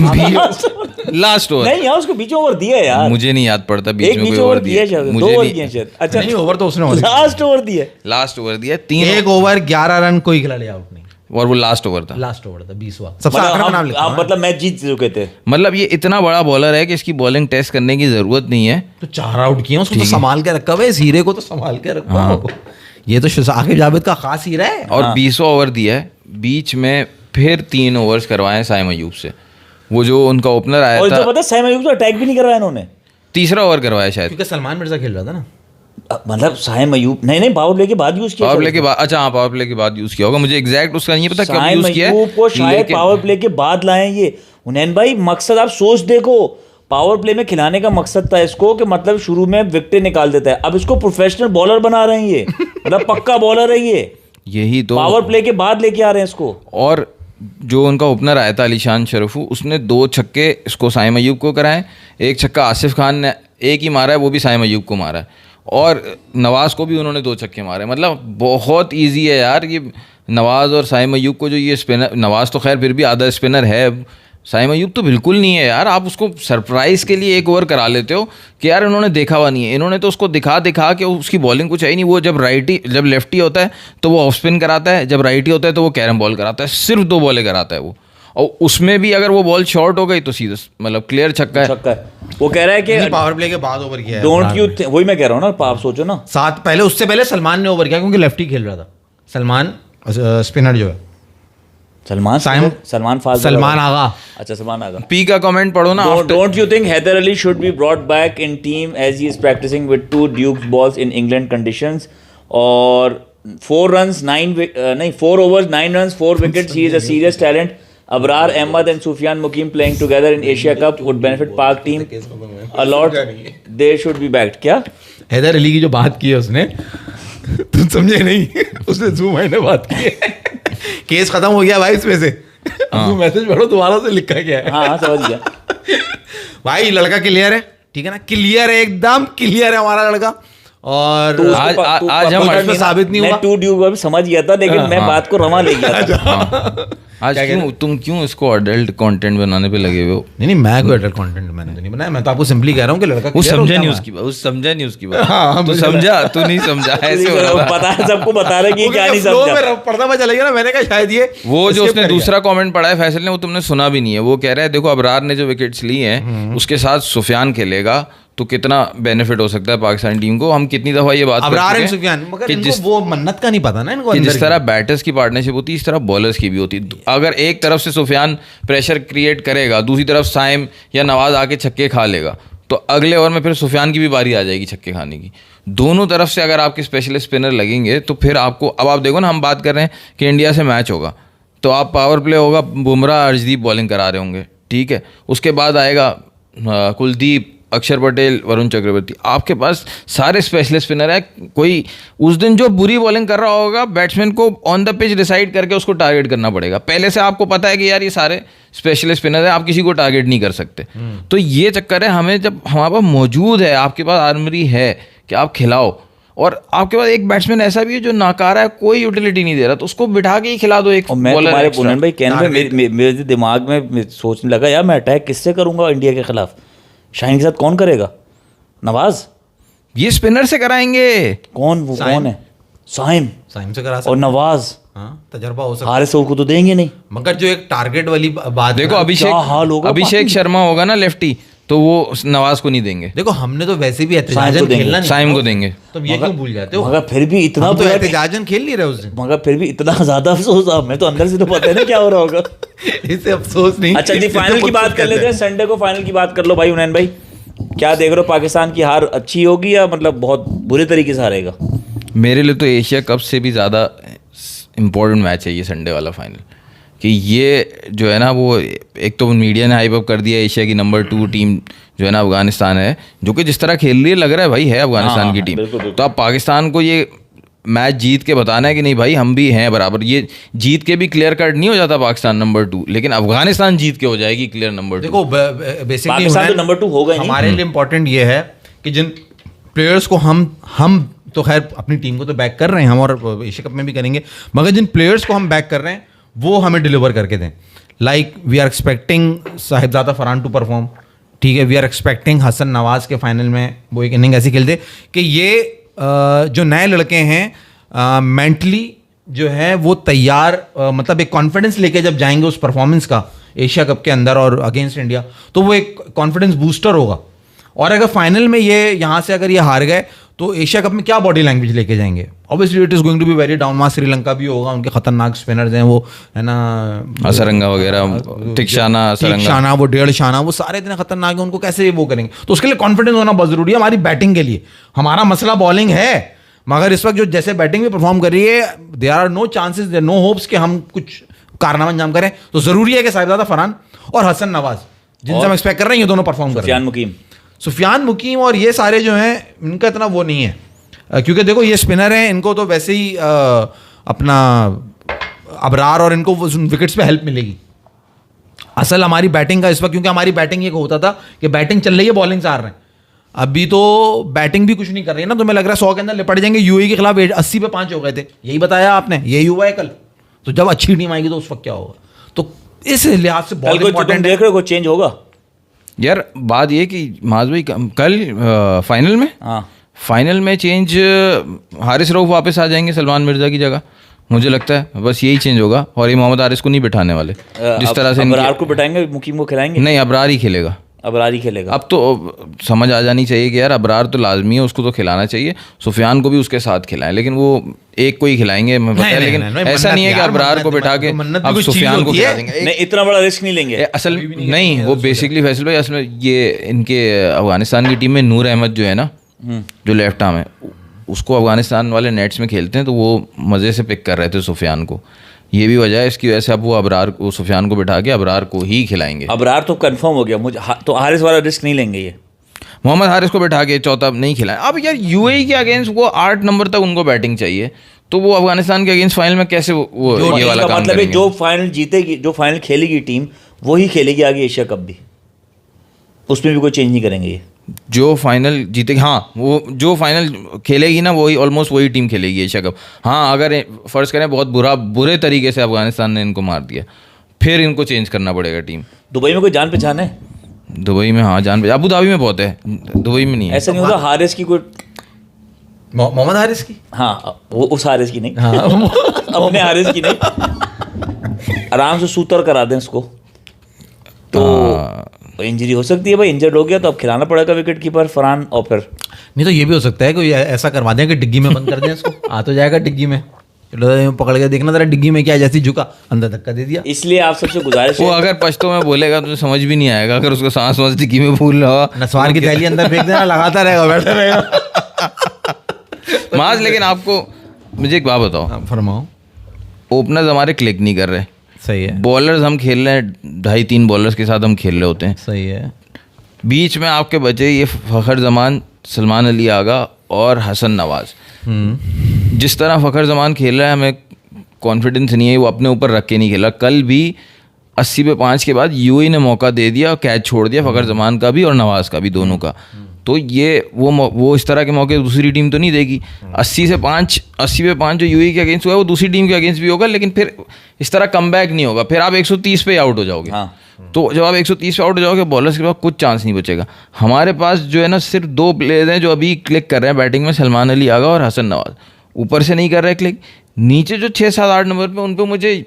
लास्ट ओवर। नहीं यार उसको बीच ओवर दिया है यार, मुझे नहीं याद पड़ता बीच एक में बीच कोई ओवर ओवर दिया दिया, शायद, मुझे 2 ओवर नहीं। दिए शायद। अच्छा नहीं ओवर तो उसने लास्ट ओवर दिया, लास्ट ओवर दिया, 3 एक ओवर 11 रन कोई खिलाड़ी आउट नहीं, और वो लास्ट ओवर था। लास्ट ओवर था 20वां, सबसे आखिर में नाम लिखा आप मतलब मैच जीत चुके थे। मतलब ये इतना बड़ा बॉलर है कि इसकी बॉलिंग टेस्ट करने की जरूरत नहीं है। तो 4 आउट किए, उसको तो संभाल के रखा हुआ है, इस हीरे को तो संभाल के रखा हुआ है। ये तो शाकिब जावेद का खास हीरा है। और 20वां ओवर दिया है, बीच में फिर 3 ओवर्स करवाए साइम अयूब से, वो जो उनका ओपनर आया और था। जो पता है साइम अयूब तो अटैक भी नहीं करवाया इन्होंने, तीसरा ओवर करवाया शायद, क्योंकि सलमान मिर्जा खेल रहा था ना। मतलब साइम अयूब नहीं पावर प्ले के बाद यूज किया, पावर प्ले के बाद, अच्छा हाँ पावर प्ले के बाद यूज किया होगा, मुझे एग्जैक्ट उसका नहीं पता कब साइम यूज किया अयूब को शायद लेकिन पावर प्ले के बाद लाए हैं ये। हुनैन भाई मकसद आप सोच देखो, पावर प्ले में खिलाने का मकसद था इसको कि मतलब शुरू में विकेटें निकाल देता है, अब इसको प्रोफेशनल बॉलर बना रहे हैं ये, मतलब पक्का बॉलर है ये, यही तो पावर प्ले के बाद लेके आ रहे हैं इसको। और जो उनका ओपनर आया था अलीशान शरफू, उसने 2 छक्के इसको साइम अयूब को कराए, 1 छक्का आसिफ खान ने एक ही मारा है, वो भी साइम अयूब को मारा है, और नवाज़ को भी उन्होंने 2 छक्के मारे। मतलब बहुत इजी है यार ये, नवाज़ और साइम अयूब को जो ये स्पिनर, नवाज़ तो खैर फिर भी आधा स्पिनर है, साइम अयूब तो बिल्कुल नहीं है यार। आप उसको सरप्राइज़ के लिए 1 ओवर करा लेते हो कि यार इन्होंने देखा हुआ नहीं है, इन्होंने तो उसको दिखा के उसकी बॉलिंग कुछ है ही नहीं। वो जब लेफ्टी होता है तो वो ऑफ स्पिन कराता है, जब राइटी होता है तो वो कैरम बॉल कराता है, सिर्फ 2 बॉलें कराता है वो, और उसमें भी अगर वो बॉल शॉर्ट हो गई तो सीधा मतलब क्लियर छक्का है। वो कह रहा है कि पावर प्ले के बाद ओवर किया है, डोंट यू, वही मैं कह रहा हूँ ना, आप सोचो ना, उससे पहले सलमान ने ओवर किया, क्योंकि लेफ्टी खेल रहा था सलमान, स्पिनर जो है सलमान आगा। अच्छा सलमान आगा। पी का कमेंट पढ़ो ना। Don't you think Heather Ali should be brought back in team as he is practicing with 2 Dukes balls in England conditions? और 4 overs 9 runs 4 wickets. He is a serious talent. Abrar Ahmed and Sufyan Mukim playing together in Asia Cup would benefit Pak team a lot. They should be backed. क्या? हैदर अली की जो बात की है उसने, तुम समझे नहीं, उसने जूम ने बात की है। केस खत्म हो गया भाई इसमें से, तुम मैसेज पढ़ो दोबारा से लिखा गया है। हाँ समझ गया भाई, लड़का क्लियर है, ठीक है ना, क्लियर है, एकदम क्लियर है हमारा लड़का। और तो आज हम में साबित नहीं हुआ। मैं 2 ड्यूक समझ गया था, लेकिन मैं बात को रमा ले गया था। आज तुम क्यों इसको अडल्ट कंटेंट बनाने पे लगे हुए हो? नहीं मैं कोई अडल्ट कंटेंट मैंने तो नहीं बनाया, मैं तो आपको सिंपली कह रहा हूँ कि लड़का वो समझा नहीं उसकी बात, समझा नहीं उसकी बात। हाँ, तू समझा, तू नहीं समझा, ऐसे हो रहा था। पता है सबको, बता रहे कि क्या नहीं समझा, पढ़ना मैं चला गया ना, मैंने कहा शायद ये वो जो उसने दूसरा कमेंट पढ़ा है फैसल ने, वो तुमने सुना भी नहीं है। वो कह रहा है देखो अबरार ने जो विकेट्स ली हैं उसके साथ सुफियान खेलेगा तो कितना बेनिफिट हो सकता है पाकिस्तान टीम को। हम कितनी दफा ये बात अबरार एंड सुफियान, मगर इनको वो मन्नत का नहीं पता ना इनको, जिस तरह बैटर्स की पार्टनरशिप होती है इस तरह बॉलर्स की भी होती है। अगर एक तरफ से सुफियान प्रेशर क्रिएट करेगा, दूसरी तरफ साइम या नवाज आके छक्के खा लेगा, तो अगले ओवर में फिर सुफियान की भी बारी आ जाएगी छक्के खाने की। दोनों तरफ से अगर आपके स्पेशलिस्ट स्पिनर लगेंगे तो फिर आपको, अब आप देखो ना, हम बात कर रहे हैं कि इंडिया से मैच होगा तो आप पावर प्ले होगा, बुमराह अर्शदीप बॉलिंग करा रहे होंगे, ठीक है, उसके बाद आएगा कुलदीप अक्षर पटेल, वरुण चक्रवर्ती, आपके पास सारे स्पेशलिस्ट स्पिनर है। कोई उस दिन जो बुरी बॉलिंग कर रहा होगा, बैट्समैन को ऑन द पिच डिसाइड करके उसको टारगेट करना पड़ेगा। पहले से आपको पता है कि यार ये सारे स्पेशलिस्ट स्पिनर है, आप किसी को टारगेट नहीं कर सकते। तो ये चक्कर है, हमें जब हमारे पास मौजूद है, आपके पास आर्मरी है कि आप खिलाओ, और आपके पास एक बैट्समैन ऐसा भी है जो नाकारा है, कोई यूटिलिटी नहीं दे रहा, तो उसको बिठा के ही खिला दो एक। और मैं तुम्हारे पुनन भाई कहने में मेरे दिमाग में सोचने लगा, यार मैं अटैक किससे करूंगा इंडिया के खिलाफ? शाहीन के साथ कौन करेगा? नवाज? ये स्पिनर से कराएंगे। कौन वो कौन है? साइम से करा और नवाज। तजर्बा हो सकता हारिस को तो देंगे नहीं। मगर जो एक टारगेट वाली बात, देखो अभिषेक शर्मा होगा ना लेफ्टी, तो वो नवाज को नहीं देंगे। देखो हमने तो वैसे भी एहतजाजन खेलना नहीं, साइम को देंगे। तुम ये क्यों भूल जाते हो? मगर फिर भी इतना तो एहतजाजन खेल नहीं रहे उस दिन, मगर फिर भी इतना ज्यादा अफसोस, हमें तो अंदर से तो पता है ना क्या हो रहा होगा। इससे अफसोस नहीं। अच्छा जी, फाइनल की बात कर लेते हैं। संडे को फाइनल की बात कर लो भाई। उनैन भाई क्या देख रहे हो? पाकिस्तान की हार अच्छी होगी या मतलब बहुत बुरे तरीके से हारेगा? मेरे लिए तो एशिया कप से भी ज़्यादा इम्पोर्टेंट मैच है ये संडे वाला फाइनल, कि ये जो है ना, वो एक तो मीडिया ने हाइप अप कर दिया एशिया की नंबर 2 टीम जो है ना अफगानिस्तान है, जो कि जिस तरह खेल रही है लग रहा है भाई है अफगानिस्तान की टीम। तो अब पाकिस्तान को ये मैच जीत के बताना है कि नहीं भाई हम भी हैं बराबर। ये जीत के भी क्लियर कट नहीं हो जाता पाकिस्तान नंबर 2, लेकिन अफगानिस्तान जीत के हो जाएगी क्लियर नंबर 2। देखो बेसिकली पाकिस्तान तो नंबर 2 होगा ही नहीं। हमारे लिए इम्पोर्टेंट ये है कि जिन प्लेयर्स को हम तो खैर अपनी टीम को तो बैक कर रहे हैं हम, और एशिया कप में भी करेंगे, मगर जिन प्लेयर्स को हम बैक कर रहे हैं वो हमें डिलीवर करके दें। Like we are expecting Sahibzada Farhan to perform, ठीक है। We are expecting Hasan Nawaz के फाइनल में वो एक इनिंग ऐसी खेल दे कि ये जो नए लड़के हैं मेंटली जो है वो तैयार, मतलब एक कॉन्फिडेंस लेके जब जाएंगे उस परफॉर्मेंस का एशिया कप के अंदर और अगेंस्ट इंडिया, तो वो एक कॉन्फिडेंस बूस्टर होगा। और अगर फाइनल में ये यहाँ से अगर ये हार गए तो एशिया कप में क्या बॉडी लैंग्वेज लेके जाएंगे? Obviously it is going to be very down. वहाँ श्रीलंका भी होगा, उनके खतरनाक स्पिनर्स हैं वो, है ना, असरंगा वगैरह, टिकशाना, वो डेढ़ शाना, वो सारे इतने खतरनाक हैं, उनको कैसे वो करेंगे? तो उसके लिए कॉन्फिडेंस होना बहुत जरूरी है हमारी बैटिंग के लिए। हमारा मसला बॉलिंग है, मगर इस वक्त जो जैसे बैटिंग में परफॉर्म कर रही है, there are no chances, there no hopes कि हम कुछ कारनामा अंजाम करें। तो जरूरी है कि साहिबजादा फरहान और हसन नवाज, जिनसे हम एक्सपेक्ट कर रहे हैं, ये दोनों परफॉर्म करें। सुफियान मुकीम और ये सारे जो हैं, इनका इतना वो नहीं है, क्योंकि देखो ये स्पिनर हैं, इनको तो वैसे ही अपना अबरार और इनको विकेट्स पे हेल्प मिलेगी। असल हमारी बैटिंग का इस वक्त, क्योंकि हमारी बैटिंग ये होता था कि बैटिंग चल रही है, बॉलिंग से हार रहे हैं। अभी तो बैटिंग भी कुछ नहीं कर रही है ना, तो मैं लग रहा है 100 के अंदर लिपट जाएंगे। यूएई के खिलाफ 80 पे 5 हो गए थे, यही बताया आपने, यही हुआ है कल। तो जब अच्छी टीम आएगी तो उस वक्त क्या होगा? तो इस लिहाज से बहुत इंपॉर्टेंट देख रहे हो चेंज होगा यार। बात ये कि माज भाई कल फाइनल में, फाइनल में चेंज, हारिस रऊफ वापस आ जाएंगे सलमान मिर्जा की जगह, मुझे लगता है बस यही चेंज होगा। और ये मोहम्मद हारिस को नहीं बिठाने वाले, जिस तरह से अबरार को बिठाएंगे, मुकीम को खिलाएंगे? नहीं, अबरार ही खेलेगा। अबरार ही खेलेगा। अब तो समझ आ जानी चाहिए कि यार अबरार तो लाजमी है, उसको तो खिलाना चाहिए। सुफियान को भी उसके साथ खिलाएं, लेकिन वो एक को ही खिलाएंगे, मैं पता है, लेकिन ऐसा नहीं है कि अबरार को बिठा के अब सुफियान को खिला देंगे। नहीं, इतना बड़ा रिस्क नहीं लेंगे असल नहीं, वो बेसिकली फैसल भाई, असल में ये इनके अफगानिस्तान की टीम में नूर अहमद जो है ना, जो लेफ्ट आर्म है, उसको अफगानिस्तान वाले नेट्स में खेलते हैं, तो वो मज़े से पिक कर रहे थे सुफियान को। ये भी वजह है इसकी वजह से अब वो अबरार को, सुफियान को बिठा के अबरार को ही खिलाएंगे। अबरार तो कंफर्म हो गया मुझे, तो हारिस वाला रिस्क नहीं लेंगे ये। मोहम्मद हारिस को बिठा के चौथा नहीं खिलाएं। अब यार यूएई के अगेंस्ट वो 8 नंबर तक उनको बैटिंग चाहिए, तो वो अफगानिस्तान के अगेंस्ट फाइनल में कैसे वो ये वाला काम मतलब करेंगे? जो फाइनल जीतेगी, जो फाइनल खेलेगी टीम, वही खेलेगी आगे एशिया कप भी, उसमें भी कोई चेंज नहीं करेंगे ये। जो फाइनल जीतेगी, हाँ, वो जो फाइनल खेलेगी ना, वही ऑलमोस्ट वही टीम खेलेगी एशिया कप। हाँ, अगर फर्ज करें बहुत बुरे तरीके से अफगानिस्तान ने इनको मार दिया, फिर इनको चेंज करना पड़ेगा टीम। दुबई में कोई जान पहचान है? दुबई में हाँ जान पहचान, अबू धाबी में बहुत है, दुबई में नहीं है। ऐसा नहीं होता हारिस की कोई, मोहम्मद हारिस की, हाँ वो उस हारिस की नहीं, हाँ अपने हारिस की नहीं, आराम से सूतर करा दें उसको, तो इंजरी हो सकती है भाई। इंजर्ड हो गया तो अब खिलाना पड़ेगा विकेट कीपर फरहान, और फिर नहीं तो ये भी हो सकता है कि ऐसा करवा दें कि डिग्गी में बंद कर दें इसको, आ तो जाएगा डिग्गी में, चलो पकड़ के देखना जरा डिग्गी में क्या, जैसी झुका अंदर धक्का दे दिया। इसलिए आप सबसे गुजारिश है, वो अगर पश्तो में बोलेगा तो समझ भी नहीं आएगा, अगर उसको सांस वांस डिग्गी में भूल रहा, नसवार की थैली अंदर फेंक देना, लगाता रहेगा, बैठा रहेगा माज। लेकिन आपको मुझे एक बात बताओ, फरमाओ। ओपनर्स हमारे क्लिक नहीं कर रहे, सही है। बॉलर्स हम खेल रहे हैं, 2.5-3 बॉलर्स के साथ हम खेल रहे होते हैं, सही है। बीच में आपके बचे ये फ़खर जमान, सलमान अली आगा और हसन नवाज। जिस तरह फ़खर जमान खेल रहा है हमें कॉन्फिडेंस नहीं है, वो अपने ऊपर रख के नहीं खेला। कल भी 80 पे 5 के बाद यूएई ने मौका दे दिया और कैच छोड़ दिया फ़खर जमान का भी और नवाज का भी, दोनों का। तो ये वो इस तरह के मौके दूसरी टीम तो नहीं देगी। 80 पे 5 जो यूएई के अगेंस्ट हुआ है वो दूसरी टीम के अगेंस्ट भी होगा, लेकिन फिर इस तरह कमबैक नहीं होगा। फिर आप 130 पे आउट हो जाओगे। हाँ। तो जब आप 130 पे आउट हो जाओगे, बॉलर्स के पास कुछ चांस नहीं बचेगा। हमारे पास जो है ना सिर्फ 2 प्लेयर्स हैं जो अभी क्लिक कर रहे हैं बैटिंग में, सलमान अली आगा और हसन नवाज। ऊपर से नहीं कर रहे क्लिक, नीचे जो 6, 7, 8 नंबर पे उन पर मुझे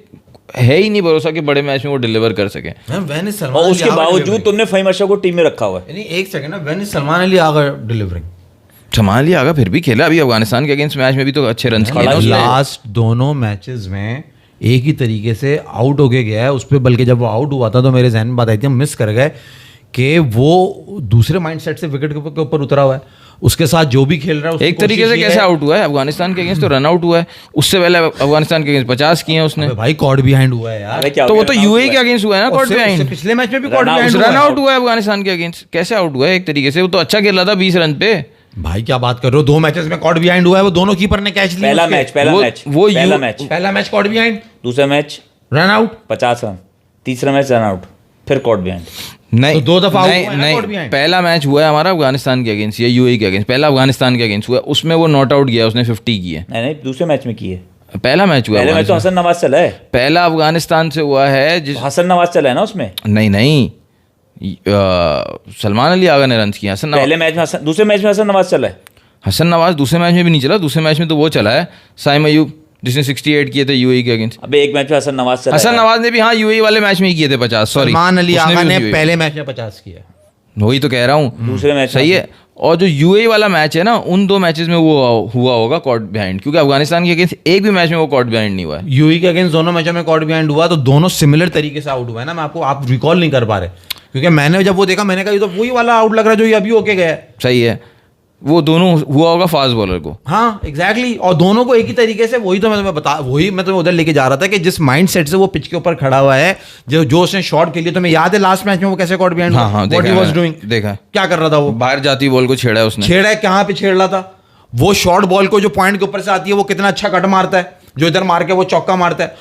है ही नहीं भरोसा कि बड़े मैच में वो डिलीवर कर सके। और उसके बावजूद तुमने फ़हीम अशरफ को टीम में रखा हुआ है। एक second, when is Salman Ali Agha delivering? Salman Ali Agha फिर भी खेला, अभी अफगानिस्तान के अगेंस्ट मैच में भी तो अच्छे रन किए। लास्ट दोनों मैचेस में एक ही तरीके से आउट होके गया है उस पर, बल्कि जब वो आउट हुआ था तो मेरे जहन में बात आई थी, हम मिस कर गए कि वो दूसरे माइंडसेट से विकेट के ऊपर उतरा हुआ है। उसके साथ जो भी खेल रहा है एक तरीके से कैसे आउट हुआ है अफगानिस्तान के अगेंस्ट, तो रन आउट हुआ है। उससे पहले अफगानिस्तान के अगेंस्ट 50 किए हैं उसने। भाई कॉट बिहाइंड हुआ है यार। तो वो तो यूएई के अगेंस्ट हुआ है ना कॉट बिहाइंड। पिछले मैच में भी कॉट बिहाइंड रन आउट हुआ है अफगानिस्तान के अगेंस्ट। कैसे आउट हुआ है एक तरीके से? वो तो अच्छा खेल रहा था 20 रन पे। भाई क्या बात कर रहे हो, 2 मैचेस में कॉट बिहाइंड हुआ है, वो दोनों कीपर ने कैच लिया। पहला मैच कॉट बिहाइंड, दूसरा मैच रन आउट 50 रन, तीसरा मैच रन आउट, फिर कॉट बिहाइंड। नहीं, तो 2 दफा नहीं, पहला मैच हुआ है हमारा अफगानिस्तान के अगेंस्ट या यूएई के अगेंस्ट। पहला अफगानिस्तान के अगेंस्ट हुआ, उसमें वो नॉट आउट गया, उसने 50 किए। नहीं, दूसरे मैच में किए। पहला मैच हुआ, पहले मैच तो हसन नवाज चला है। पहला अफगानिस्तान से हुआ है जिस हसन नवाज चला है ना उसमें। नहीं, सलमान अली आगा ने रन किए। हसन नवाज पहले मैच में, दूसरे मैच में हसन नवाज चला है। हसन नवाज दूसरे मैच में भी नहीं चला। दूसरे मैच में तो वो चला है साइम अयूब जिसने 68 किए थे यूएई के अगेंस्ट। अबे एक मैच में हसन नवाज चला है। हसन नवाज ने भी हाँ यूएई वाले मैच में ही किए थे 50। सॉरी, सलमान अली आगा ने पहले मैच में 50 किया। वही तो कह रहा हूँ, दूसरे मैच सही है। और जो यूएई वाला मैच है ना, उन 2 मैचेस में वो हुआ होगा कॉट बिहाइंड, क्योंकि अफगानिस्तान के अगेंस्ट एक भी मैच में वो कॉट बिहाइंड नहीं हुआ है। यूएई के अगेंस्ट दोनों मैचों में कॉट बिहाइंड हुआ, तो दोनों सिमिलर तरीके से आउट हुआ है ना। मैं आपको आप रिकॉल नहीं कर पा रहे, क्योंकि मैंने जब वो देखा मैंने कहा ये तो वही वाला आउट लग रहा है जो ये अभी होके गया है। सही है, वो दोनों हुआ होगा फास्ट बॉलर को। हाँ एग्जैक्टली, और दोनों को एक ही तरीके से, वही मैं तुम्हें उधर लेके जा रहा था कि जिस माइंडसेट से वो पिच के ऊपर खड़ा हुआ है, जो उसने शॉट के लिए, तुम्हें याद है लास्ट मैच में वो कैसे caught behind, what he was doing, देखा क्या कर रहा था वो? बाहर जाती बॉल को छेड़ा है उसने। छेड़ा है, कहाँ पे छेड़ रहा था? वो शॉर्ट बॉल को जो पॉइंट के ऊपर से आती है वो कितना अच्छा कट मारता है, जो इधर मार के वो चौका मारता है।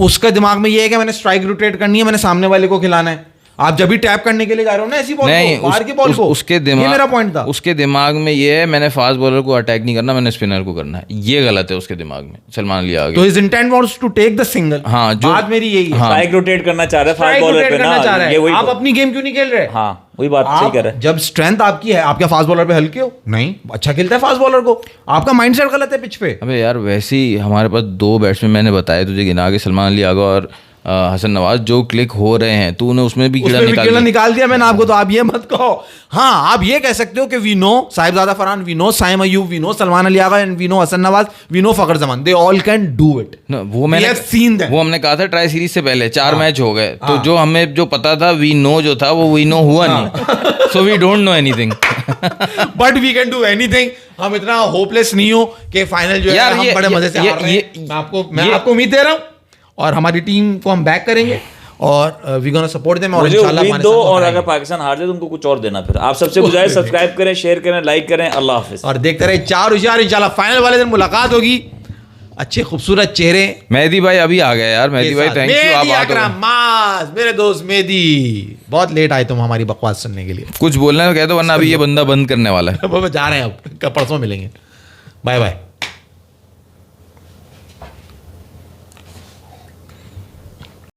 उसका दिमाग में ये है कि मैंने स्ट्राइक रोटेट करनी है, मैंने सामने वाले को खिलाना है। आप जब भी टैप करने के लिए जा रहे हो ना ऐसी बॉल को, बाहर की बॉल को, उसके दिमाग, ये मेरा पॉइंट था। उसके दिमाग में ये है मैंने फास्ट बॉलर को अटैक नहीं करना, मैंने स्पिनर को करना है। ये गलत है उसके दिमाग में सलमान अली आगे। तो his intent was to take the single. हाँ, जो बात मेरी यही है, स्ट्राइक रोटेट करना चाह रहा है फास्ट बॉलर पे ना, ये वही आप अपनी गेम क्यों नहीं खेल रहे? हाँ वही बात सही कर रहे हैं। जब स्ट्रेंथ आपकी है, आप क्या फास्ट बॉलर पे हल्के हो? नहीं, अच्छा खेलता है फास्ट बॉलर को, आपका माइंडसेट गलत है पिच पे। अबे यार वैसे ही हमारे पास 2 बैट्समैन मैंने बताया तुझे गिना के, सलमान अली आगा और हसन नवाज, जो क्लिक हो रहे हैं, तूने उसमें भी कीड़ा निकाल दिया मैंने आपको। तो आप ये मत कहो। हाँ आप ये कह सकते हो कि we know Sahibzada Farhan, we know Saim Ayub, we know Salman Ali Agha, and we know Hasan Nawaz, we know Fakhar Zaman, they all can do it. वो हमने कहा था ट्राई सीरीज से पहले 4 मैच हो गए, तो जो हमें जो पता था वी नो जो था वो वी नो हुआ नहीं। So we don't know anything but we can do anything. हम इतना होपलेस नहीं हो कि फाइनल जो है हम बड़े मजे से हार रहे हैं। मैं आपको उम्मीद दे रहा हूँ, और हमारी टीम को हम बैक करेंगे और वी गोना सपोर्ट देम। और इंशाल्लाह दो, और अगर पाकिस्तान हार जाए तो उनको कुछ और देना। फिर आप सबसे गुजारिश, सब्सक्राइब करें, शेयर करें, लाइक करें। अल्लाह हाफिज। और देखते रहे 4 हुशियार। इंशाल्लाह फाइनल वाले दिन मुलाकात होगी। अच्छे खूबसूरत चेहरे। मेहदी भाई अभी आ गए यार। मेहदी भाई थैंक यू। आप मेरे दोस्त मेहदी, बहुत लेट आए तुम हमारी बकवास सुनने के लिए। कुछ बोलना है तो कह दो, वरना अभी ये बंदा बंद करने वाला है। वो जा रहे हैं, अब परसों मिलेंगे। Bye bye.